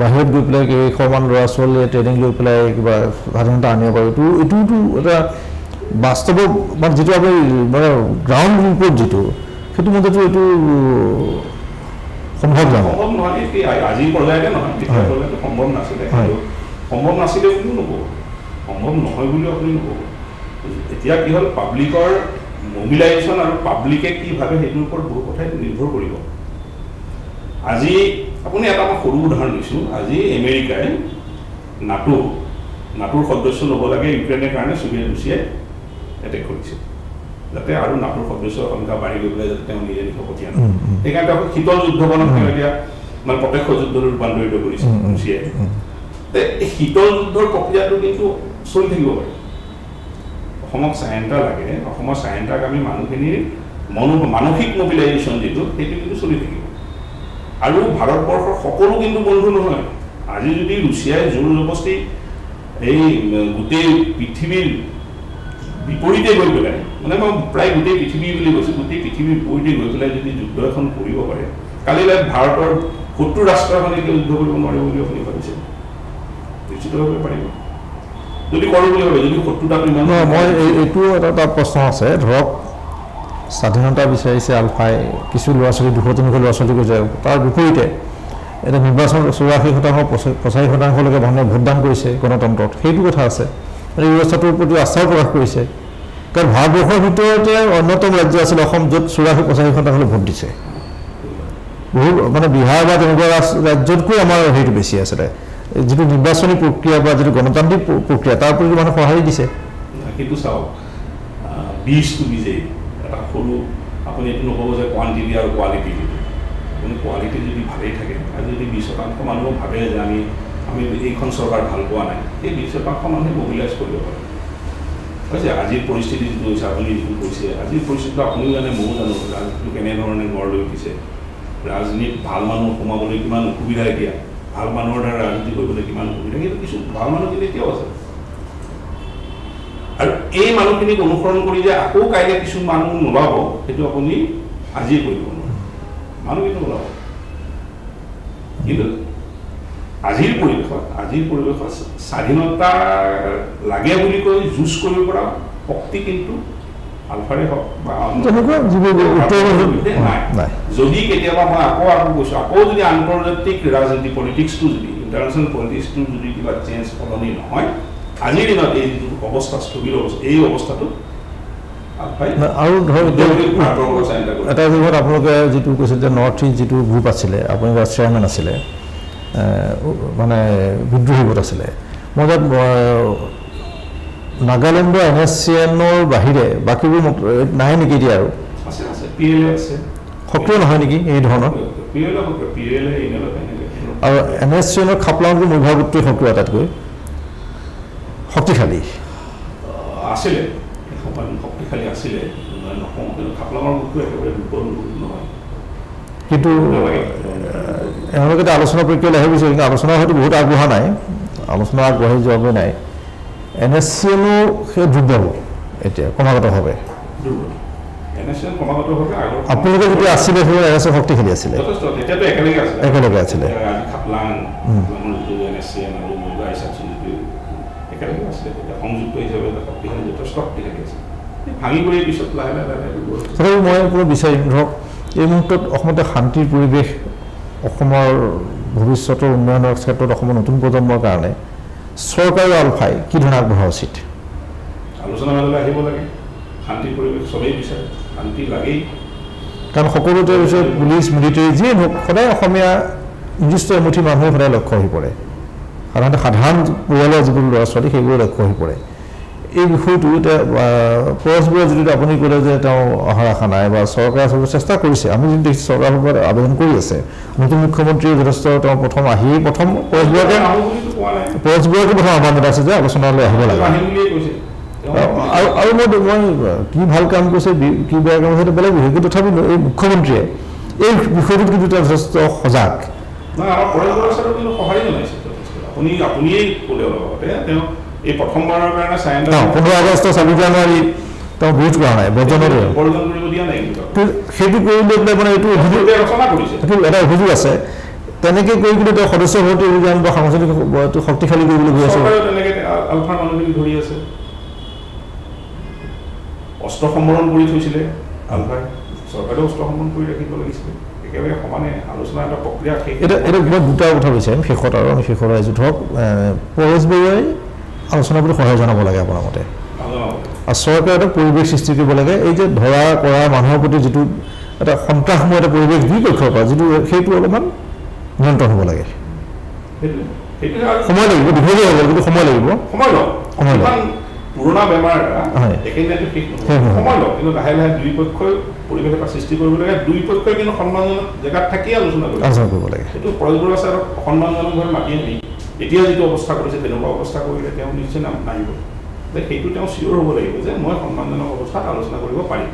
বাহিৰত গৈ পেলাই কেইশমান ল'ৰা ছোৱালীয়ে ট্ৰেইনিং লৈ পেলাই কিবা স্বাধীনতা আনিব পাৰে এইটোতো এটা বাস্তৱত মানে যিটো আমি মানে গ্ৰাউণ্ড ৰিপৰ্ট যিটো সেইটো মতেতো এইটো সম্ভৱ নহয় আজিৰ পৰ্যায়তে নহয় তেতিয়া পৰ্যায়তে সম্ভৱ নাছিলে সম্ভৱ নাছিলে বুলিও নক'ব সম্ভৱ নহয় বুলিও আপুনি নক'ব এতিয়া কি হ'ল পাব্লিকৰ মবিলাইজেশ্যন আৰু পাব্লিকে কি ভাবে সেইটোৰ ওপৰত বহু কথাই নিৰ্ভৰ কৰিব আজি আপুনি এটা মই সৰু উদাহৰণ দিছোঁ আজি আমেৰিকাই নাটোৰ সদস্য ল'ব লাগে ইউক্ৰেইনৰ কাৰণে ৰুছিয়াই এটেক কৰিছে যাতে আৰু নাটোৰ সদস্যৰ সংখ্যা বাঢ়ি গৈ পেলাই যাতে তেওঁ নিজে পঠিয়াই সেইকাৰণে তেওঁ শীতল যুদ্ধখনক তেওঁ এতিয়া মানে প্ৰত্যক্ষ যুদ্ধলৈ ৰূপান্তৰিত কৰিছে ৰুছিয়াই এই শীতল যুদ্ধৰ প্ৰক্ৰিয়াটো কিন্তু চলি থাকিব পাৰে অসমক চাৰেণ্ডাৰ লাগে অসমৰ চাৰেণ্ডাৰক আমি মানুহখিনিৰ মানসিক মবিলাইজেশ্যন যিটো সেইটো কিন্তু চলি থাকিব আৰু ভাৰতবৰ্ষৰ সকলো কিন্তু বন্ধু নহয় আজি যদি ৰুছিয়াই জোৰ জবস্তি এই গোটেই পৃথিৱীৰ বিপৰীতে গৈ পেলাই মানে মই প্ৰায় গোটেই পৃথিৱী বুলি কৈছোঁ গোটেই পৃথিৱীৰ বিপৰীতে গৈ পেলাই যদি যুদ্ধ এখন কৰিব পাৰে কালিলৈ ভাৰতৰ 70 ৰাষ্ট্ৰৰ এখনে যুদ্ধ কৰিব নোৱাৰিব বুলি আপুনি ভাবিছে নিশ্চিতভাৱে পাৰিব যদি কৰোঁ বুলি ভাবে যদি 70টা মই এইটো এটা প্ৰশ্ন আছে ধৰক স্বাধীনতা বিচাৰিছে আলফাই কিছু ল'ৰা ছোৱালী 200-300 ল'ৰা ছোৱালী গৈ যায় তাৰ বিপৰীতে এটা নিৰ্বাচন 84%-85%লৈকে মানুহে ভোটদান কৰিছে গণতন্ত্ৰত সেইটো কথা আছে এই ব্যৱস্থাটোৰ প্ৰতি আস্থাও প্ৰকাশ কৰিছে কাৰণ ভাৰতবৰ্ষৰ ভিতৰতে অন্যতম ৰাজ্য আছিল অসম য'ত 84-85% ভোট দিছে বহু মানে বিহাৰ বা তেনেকুৱা ৰাজ্যতকৈ আমাৰ সেইটো বেছি আছিলে যিটো নিৰ্বাচনী প্ৰক্ৰিয়া বা যিটো গণতান্ত্ৰিক প্ৰক্ৰিয়া তাৰ প্ৰতি মানুহে সঁহাৰি দিছে সেইটো চাওক 20 টু বিজে এটা সৰু আপুনি এইটো নক'ব যে কোৱান্টিটি আৰু কোৱালিটি আপুনি কোৱালিটি যদি ভালেই থাকে আৰু যদি 20% মানুহ ভাবে যে আমি এইখন চৰকাৰ ভাল পোৱা নাই এই 20% মানুহে মবিলাইজ কৰিব পাৰে হৈছে আজিৰ পৰিস্থিতি যিটো হৈছে আপুনি যিটো কৈছে আজিৰ পৰিস্থিতিটো আপুনিও জানে ময়ো জানো ৰাজনীতিটো কেনেধৰণে গঢ় লৈ উঠিছে ৰাজনীতিত ভাল মানুহ সোমাবলৈ কিমান অসুবিধা এতিয়া ভাল মানুহৰ দ্বাৰা ৰাজনীতি কৰিবলৈ কিমান অসুবিধা কিন্তু কিছু ভাল মানুহখিনি এতিয়াও আছে আৰু এই মানুহখিনিক অনুসৰণ কৰি যে আকৌ কাইলৈ কিছু মানুহ নোলাব সেইটো আপুনি আজিয়ে কৰিব নোৱাৰে মানুহ কিন্তু নোলাব কিন্তু আজিৰ পৰিৱেশত স্বাধীনতা লাগে বুলি কৈ যুঁজ কৰিব পৰা শক্তি কিন্তু আলফাৰে হওক বা যদি কেতিয়াবা মই আকৌ কৈছোঁ আকৌ যদি আন্তৰ্জাতিক ৰাজনীতি পলিটিক্সটো যদি ইণ্টাৰনেশ্যনেল পলিটিক্সটো যদি কিবা চেঞ্জ সলনি নহয় আজিৰ দিনত এই যিটো অৱস্থা স্থবিৰ অৱস্থা এই অৱস্থাটো আৰু ধৰক এটা যুগত আপোনালোকে যিটো কৈছিল যে নৰ্থ ইষ্ট যিটো গ্ৰুপ আছিলে আপুনি চেয়াৰমেন আছিলে মানে বিদ্ৰোহী গোট আছিলে মই তাত নাগালেণ্ডৰ NSCNৰ বাহিৰে বাকীবোৰ নাই নেকি এতিয়া আৰু সক্ৰিয় নহয় নেকি এই ধৰণৰ আৰু NSCNৰ খাপলাংটো মূলভাৱটোৱে সক্ৰিয় আটাইতকৈ শক্তিশালী আছিলে খাপলাঙৰ গোটটো একেবাৰে দুৰ্বল নহয় কিন্তু এওঁলোকে আলোচনা প্ৰক্ৰিয়ালৈ আহি গৈছে কিন্তু আলোচনা হয়তো বহুত আগবঢ়া নাই আলোচনা আগবাঢ়ি যোৱাগৈ নাই NSCNো সেই দুৰ্বল এতিয়া ক্ৰমাগতভাৱে NSCN ক্ৰমাগতভাৱে আগৰ আপোনালোকে যেতিয়া আছিলে NSCN শক্তিশালী আছিলে যথেষ্ট তেতিয়াতো একেলগে আছিলে আজি খাপলাং যিটো NSCN আৰু মুগা হিচাপে যিটো একেলগে আছিলে তেতিয়া সংযুক্ত হিচাপে শক্তিশালী যথেষ্ট শক্তিশালী আছে ভাঙি কৰি পিছত লাহে লাহে মই পুৰো বিচাৰিম ধৰক এই মুহূৰ্তত অসমতে শান্তিৰ পৰিৱেশ অসমৰ ভৱিষ্যতৰ উন্নয়নৰ ক্ষেত্ৰত অসমৰ নতুন প্ৰজন্মৰ কাৰণে চৰকাৰ আলফাই কি ধৰণে আগবঢ়া উচিত আলোচনা মাজলৈ আহিব লাগে শান্তিৰ পৰিৱেশ চবেই বিচাৰে শান্তি লাগেই কাৰণ সকলোতে পিছত পুলিচ মিলিটাৰী যিয়ে হওক সদায় অসমীয়া নিৰ্দিষ্ট এমুঠি মানুহে সদায় লক্ষ্য হৈ পৰে সাধাৰণতে সাধাৰণ পৰিয়ালৰ যিবোৰ ল'ৰা ছোৱালী সেইবোৰ লক্ষ্য হৈ পৰে এই বিষয়টো এতিয়া পৰস্পৰৰ যিটো আপুনি ক'লে যে তেওঁ অহাৰ আশা নাই বা চৰকাৰে চবে চেষ্টা কৰিছে আমি যদি দেখিছোঁ চৰকাৰৰ পৰা আবেদন কৰি আছে নতুন মুখ্যমন্ত্ৰীয়ে যথেষ্ট তেওঁ প্ৰথম পৰস্পৰকে প্ৰথম আহ্বান জনাইছে যে আলোচনালৈ আহিব লাগে আৰু মই কি ভাল কাম কৰিছে কি বেয়া কাম কৰিছে বেলেগ বিষয় কিন্তু তথাপিও এই মুখ্যমন্ত্ৰীয়ে এই বিষয়টোত কিন্তু তেওঁ যথেষ্ট সজাগ এই প্ৰথমবাৰৰ কাৰণে 15 আগষ্ট 26 জানুৱাৰী তেওঁ বিৰোধ কৰা নাই সেইটো কৰি লৈ পেলাই মানে এইটো এটা অভিযোগ আছে তেনেকে কৰি কিন্তু তেওঁ সদস্য ভৰ্তি অভিযান বা সাংস্কৃতিক শক্তিশালী কৰিবলৈ গৈ আছে আলফাৰ মানুহখিনি ধৰি আছে অস্ত্ৰ সম্বৰণ কৰি থৈছিলে আলফাই চৰকাৰে অস্ত্ৰ সম্বৰণ কৰি ৰাখিব লাগিছিলে একেবাৰে সমানে আলোচনা এটা প্ৰক্ৰিয়া এটা মই দুটা কথা বিচাৰিম শেষত আৰু আমি শেষত আহিছোঁ ধৰক পৰেশ বৰুৱাই আলোচনা কৰি সহায় জনাব লাগে আপোনাৰ মতে আৰু চৰকাৰে এটা পৰিৱেশ সৃষ্টি কৰিব লাগে এই যে ধৰা কৰা মানুহৰ প্ৰতি যিটো এটা সন্ত্ৰাসময় এটা পৰিৱেশ দুই পক্ষৰ পৰা যিটো সেইটো অলপমান নিয়ন্ত্ৰণ হ'ব লাগে সময় লাগিব দীঘলীয়া হ'ব কিন্তু সময় লাগিব পুৰণা বেমাৰ একেদিনাইতো ঠিক সময় লওক কিন্তু লাহে লাহে দুই পক্ষই পৰিৱেশ এটা সৃষ্টি কৰিব লাগে দুই পক্ষই কিন্তু সন্মানজনক জেগাত থাকি আলোচনা কৰিব লাগে সেইটো পৰেশ বৰুৱা ছাৰক সন্মানজনকভাৱে মাতি আনি এতিয়া যিটো অৱস্থা কৰিছে তেনেকুৱা অৱস্থা কৰিলে তেওঁ নিশ্চয় নাহিব যে সেইটো তেওঁ চিয়'ৰ হ'ব লাগিব যে মই সন্মানজনক অৱস্থাত আলোচনা কৰিব পাৰিম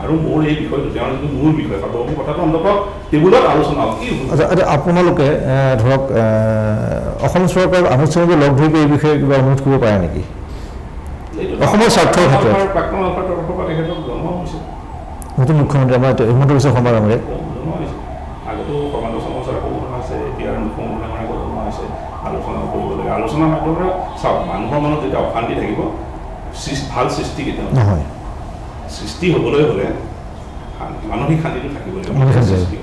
আৰু মোৰ এই বিষয়টো তেওঁৰ যিটো মূল বিষয় সাৰ্বভৌম কথাটো অন্ততঃ টেবুলত আলোচনা হওক কি আপোনালোকে ধৰক অসম চৰকাৰ আনুষ্ঠানিকভাৱে লগ ধৰি এই বিষয়ে কিবা অনুৰোধ কৰিব পাৰে নেকি অসমৰ স্বাৰ্থৰ ক্ষেত্ৰত প্ৰাক্তন আলফাৰ তৰফৰ পৰা তেখেতক জনোৱা হৈছে নতুন মুখ্যমন্ত্ৰী আমাৰ হিমন্ত বিশ্ব শৰ্মাৰ নামেৰে আগতো সমাজ সমাজৰ কথা আছে এতিয়া মুখ্যমন্ত্ৰী আমাৰ আগত জনোৱা হৈছে আলোচনা কৰিব লাগে আলোচনাৰ মাধ্যমেৰে চাওক মানুহৰ মনত যেতিয়া অশান্তি থাকিব ভাল সৃষ্টি কেতিয়াও নহয় সৃষ্টি হ'বলৈ হ'লে মানসিক শান্তিটো থাকিব লাগিব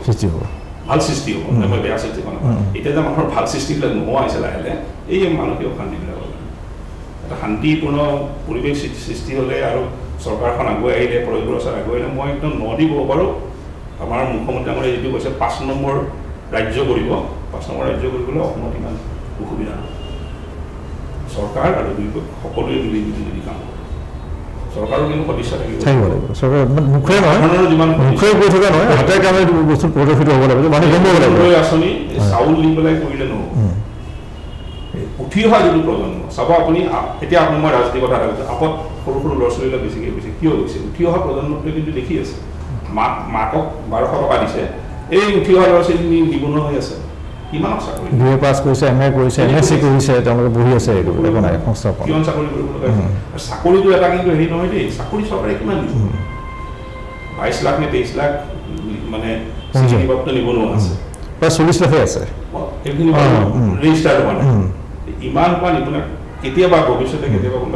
সৃষ্টি হ'ব ভাল সৃষ্টি হ'ব মই বেয়া সৃষ্টি কৰা এতিয়া যে মানুহৰ ভাল সৃষ্টিবিলাক নোহোৱা হৈছে লাহে লাহে এই মানসিক অশান্তিবিলাক এটা শান্তিপূৰ্ণ পৰিৱেশ সৃষ্টি হ'লে আৰু চৰকাৰখন আগুৱাই আহিলে পৰেশ বৰুৱা ছাৰ আগুৱাই আহিলে মই একদম দিব পাৰোঁ আমাৰ মুখ্যমন্ত্ৰী ডাঙৰীয়াই যিটো কৈছে 5 নম্বৰ ৰাজ্য কৰিব 5 নম্বৰ ৰাজ্য কৰিবলৈ অসমত ইমান অসুবিধা নহয় চৰকাৰ আৰু দুই সকলোৱে মিলি যদি কাম কৰে চৰকাৰৰ কিন্তু সদিচ্ছা থাকিব লাগিব চৰকাৰ মুখে নহয় মুখে কৈ থকা নহয় হাতে কামে বস্তু প্ৰদৰ্শিত হ'ব লাগিব মানে গম পাব লাগিব আঁচনি চাউল দি পেলাই কৰিলে নহ'ব উঠি অহা যিটো প্ৰজন্ম চাব আপুনি এতিয়া আপুনি মই ৰাজনীতিৰ কথা কৈছোঁ আপত সৰু সৰু ল'ৰা ছোৱালীবিলাক বেছিকৈ গৈছে কিয় গৈছে উঠি অহা প্ৰজন্মটোৱে কিন্তু দেখি আছে মাকক 1200 টকা দিছে এই উঠি অহা ল'ৰা ছোৱালী নিবনুৱা হৈ আছে কিমান চাকৰি BA পাছ কৰিছে MA কৰিছে MSc কৰিছে তেওঁলোকে বহি আছে একো নাই সংস্থাপন কিমান চাকৰি কৰিব লগা আছে চাকৰিটো এটা কিন্তু হেৰি নহয় দেই চাকৰি চৰকাৰে কিমান দিব 22 লাখ নে 23 লাখ মানে চিঠিপ্ৰাপ্ত নিবনুৱা আছে প্ৰায় 40 লাখে আছে এইখিনি ৰেজিষ্টাৰ্ড মানে ইমান হোৱা নিবনুৱা কেতিয়াবা ভৱিষ্যতে কেতিয়াবা কোনো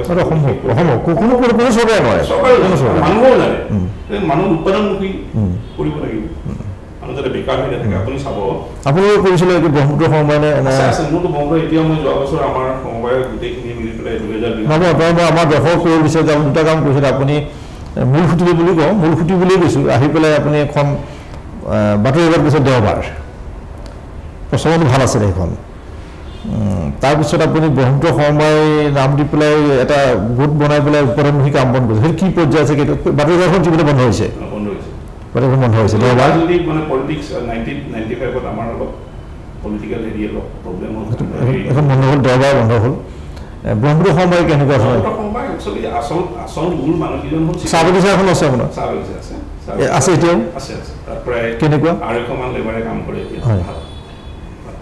চৰকাৰে নহয় মানুহো জানে মানুহ উৎপাদনমুখী কৰিব লাগিব যাতে বেকাৰ হৈ নাথাকে আপুনি চাব আপোনালোকে কৰিছিলে ব্ৰহ্মপুত্ৰ সমবায় মোৰতো ব্ৰহ্মপুত্ৰ এতিয়া মই যোৱা বছৰ আমাৰ সমবায়ৰ গোটেইখিনি মিলি পেলাই 2020 আমাৰ দেশৰ কৰি দিছে যে দুটা কাম কৰিছিলে আপুনি মূল খুঁটি বুলি কওঁ মূল খুঁটি বুলিয়ে কৈছোঁ আহি পেলাই আপুনি এখন বাতৰি কাকত কৈছে দেওবাৰ প্ৰচলনটো ভাল আছিলে সেইখন তাৰপিছত আপুনি ব্ৰহ্মপুত্ৰ সমবায় নাম দি পেলাই এটা গোট বনাই পেলাই উৎপাদনমুখী কাম বন কৰিছে কি পৰ্যায় আছে সেইটো বাতৰি কাকতখন যিবিলাক বন্ধ হৈছে বন্ধ হৈছে দেওবাৰ মানে পলিটিক্স 1995 আমাৰ অলপ পলিটিকেল হেৰি অলপ প্ৰব্লেম হ'ল এখন বন্ধ হ'ল দেওবাৰ বন্ধ হ'ল ব্ৰহ্মপুত্ৰ সমবায় কেনেকুৱা ধৰণৰ আচল মূল মানুহকেইজন হ'ল চাহ বাগিচা এখন আছে আপোনাৰ আছে এতিয়াও আছে তাত প্ৰায় কেনেকুৱা 200 মান লেবাৰে কাম কৰে এতিয়া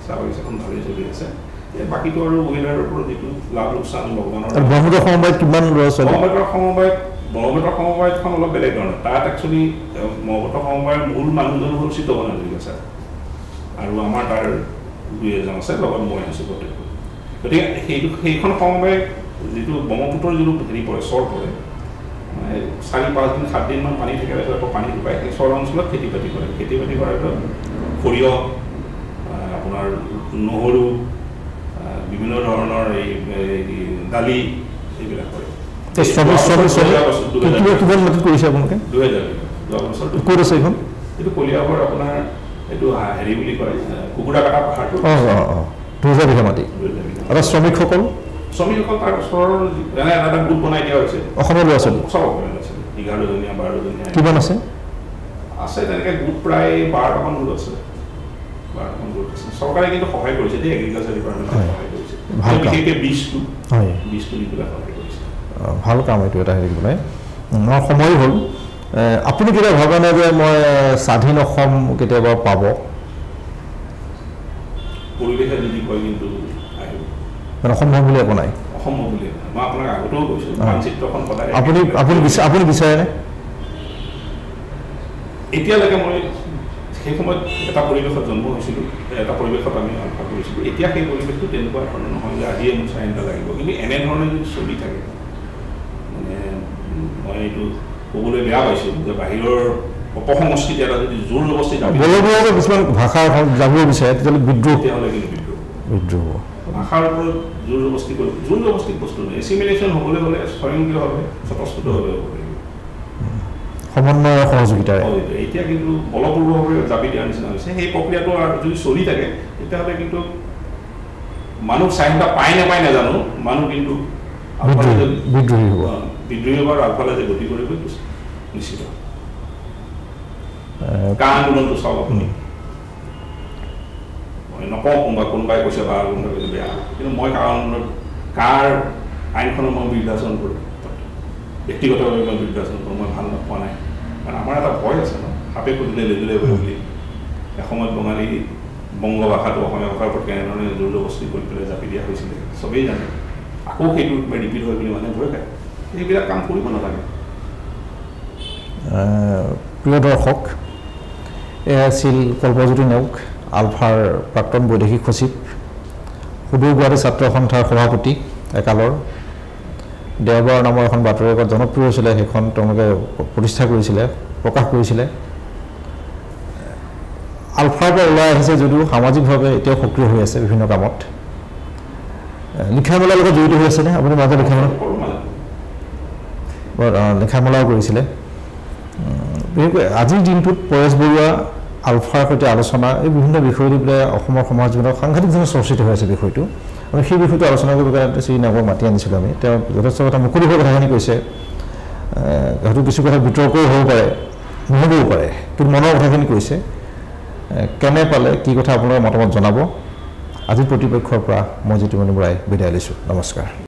চাহ বাগিচাখন ভালেই চলি আছে বাকীটো আৰু মহিলাৰ ওপৰত যিটো লাভ লোকচান লকডাউনৰ ব্ৰহ্মপুত্ৰ সমবায়ত কিমান ল'ৰা ছোৱালী সমবায়ত মহাবতৰ সমবায়খন অলপ বেলেগ ধৰণৰ তাত একচুৱেলি মহাবতৰ সমবায়ৰ মূল মানুহজন হ'ল চিত্তবন হাজৰিকা ছাৰ আৰু আমাৰ তাৰ দুই এজন আছে লগত মই আছোঁ গোটেই গতিকে সেইখন সমবায় যিটো ব্ৰহ্মপুত্ৰৰ যিটো হেৰি পৰে চৰ পৰে 4-5 দিন 7 দিনমান পানী থাকিলে আকৌ পানী শুকায় সেই চৰ অঞ্চলত খেতি বাতি কৰে খেতি বাতি কৰাৰ পিছত সৰিয়হ আপোনাৰ নহৰু বিভিন্ন ধৰণৰ এই দালি এইবিলাক কৰে এইটো কলিয়াবৰ আপোনাৰ এইটো হেৰি বুলি কয় কুকুৰা কটা পাহাৰটো 2000 বিঘা মাটি আৰু শ্ৰমিকসকল তাৰ ওচৰৰ এটা গোট বনাই দিয়া হৈছে অসমৰ ল'ৰা ছোৱালী চব 11জনীয়া 12জনীয়া কিমান আছে তেনেকৈ গোট প্ৰায় 12টামান গোট আছে চৰকাৰে কিন্তু সহায় কৰিছে দেই এগ্ৰিকালচাৰ ডিপাৰ্টমেণ্টে সহায় কৰিছে বিশেষকৈ বীজটো দি পেলাই সহায় কৰিছে ভাল কাম এইটো এটা হেৰি পেলাই মোৰ সময় হ'ল আপুনি কেতিয়াবা ভাবা নাই যে মই স্বাধীন অসম কেতিয়াবা পাব পৰিৱেশে যদি কয় কিন্তু আহিব অসম্ভৱ বুলি একো নাই অসম্ভৱ বুলি মই আপোনাক আগতেও কৈছোঁ মানচিত্ৰখন সদায় আপুনি বিচাৰেনে এতিয়ালৈকে মই সেই সময়ত এটা পৰিৱেশত জন্ম হৈছিলোঁ এটা পৰিৱেশত আমি আৰম্ভ কৰিছিলোঁ এতিয়া সেই পৰিৱেশটো তেনেকুৱা ধৰণৰ নহয় যে আজিয়ে মোৰ চাইনটা লাগিব কিন্তু এনেধৰণে যদি চলি থাকে মানে মই এইটো ক'বলৈ বেয়া পাইছোঁ যে বাহিৰৰ অপসংস্কৃতি এটা যদি জোৰ জবস্তি কিছুমান ভাষা যাব বিচাৰে তেতিয়াহ'লে তেতিয়াহ'লে কিন্তু বিদ্ৰোহ ভাষাৰ ওপৰত জোৰ জবস্তি কৰিব জোৰ জবস্তিক বস্তু নহয় এছিমিলেশ্যন হ'বলৈ হ'লে স্বয়ংক্ৰিয়ভাৱে স্বতঃস্ফূৰ্তভাৱে হ'ব লাগিব সমন্বয় সহযোগিতাৰে এতিয়া কিন্তু বলপূৰ্বকভাৱে জাপি দিয়াৰ নিচিনা হৈছে সেই প্ৰক্ৰিয়াটো যদি চলি থাকে তেতিয়াহ'লে কিন্তু মানুহ চাহিদা পায় নাপায় নাজানো মানুহ কিন্তু বিদ্ৰোহী হ'ব আৰু আগফালে যে গতি কৰিব নিশ্চিত কা আন্দোলনটো চাওক আপুনি মই নকওঁ কোনোবাই কৈছে বা কোনোবাই কৈছে বেয়া কিন্তু মই কাৰ আইনখনৰ মই বিৰোধাচৰণ কৰোঁ ব্যক্তিগতভাৱে মই বিৰোধাচৰণ কৰোঁ মই ভাল নোপোৱা নাই কাৰণ আমাৰ এটা ভয় আছে ন সাপে খুলিলে লেজুলে হয় বুলি এসময়ত বঙালী বংগ ভাষাটো অসমীয়া ভাষাৰ ওপৰত কেনেধৰণে জোৰ জবস্তি কৰি পেলাই জাপি দিয়া হৈছিলে চবেই জানে আকৌ সেইটো ৰিপিট হয় বুলি মানুহে ভয় খায় এইবিলাক কাম কৰিব নালাগে প্ৰিয় দৰ্শক এয়া আছিল কল্পজ্যোতি নেওগ আলফাৰ প্ৰাক্তন বৈদেশিক সচিব সুদূৰ গুৱাহাটী ছাত্ৰ সন্থাৰ সভাপতি একালৰ দেওবাৰ নামৰ এখন বাতৰি কাকত জনপ্ৰিয় হৈছিলে সেইখন তেওঁলোকে প্ৰতিষ্ঠা কৰিছিলে প্ৰকাশ কৰিছিলে আলফাৰ পৰা ওলাই আহিছে যদিও সামাজিকভাৱে এতিয়াও সক্ৰিয় হৈ আছে বিভিন্ন কামত লিখা মেলাৰ লগত জড়িত হৈ আছেনে আপুনি মাজে লিখা মেলাও কৰিছিলে বিশেষকৈ আজিৰ দিনটোত পৰেশ বৰুৱা আলফাৰ সৈতে আলোচনা এই বিভিন্ন বিষয় লৈ পেলাই অসমৰ সমাজ জীৱনত সাংঘাতিকভাৱে চৰ্চিত হৈ আছে বিষয়টো আমি সেই বিষয়টো আলোচনা কৰিব কাৰণে শ্ৰী নেওগক মাতি আনিছিলোঁ আমি তেওঁ যথেষ্ট কথা মুকলিভাৱে কথাখিনি কৈছে হয়তো কিছু কথা বিতৰ্কও হ'ব পাৰে নহ'বও পাৰে কিন্তু মনৰ কথাখিনি কৈছে কেনে পালে কি কথা আপোনালোকে মতামত জনাব আজিৰ প্ৰতিপক্ষৰ পৰা মই জ্যোতিমণি বৰাই বিদায় লৈছোঁ নমস্কাৰ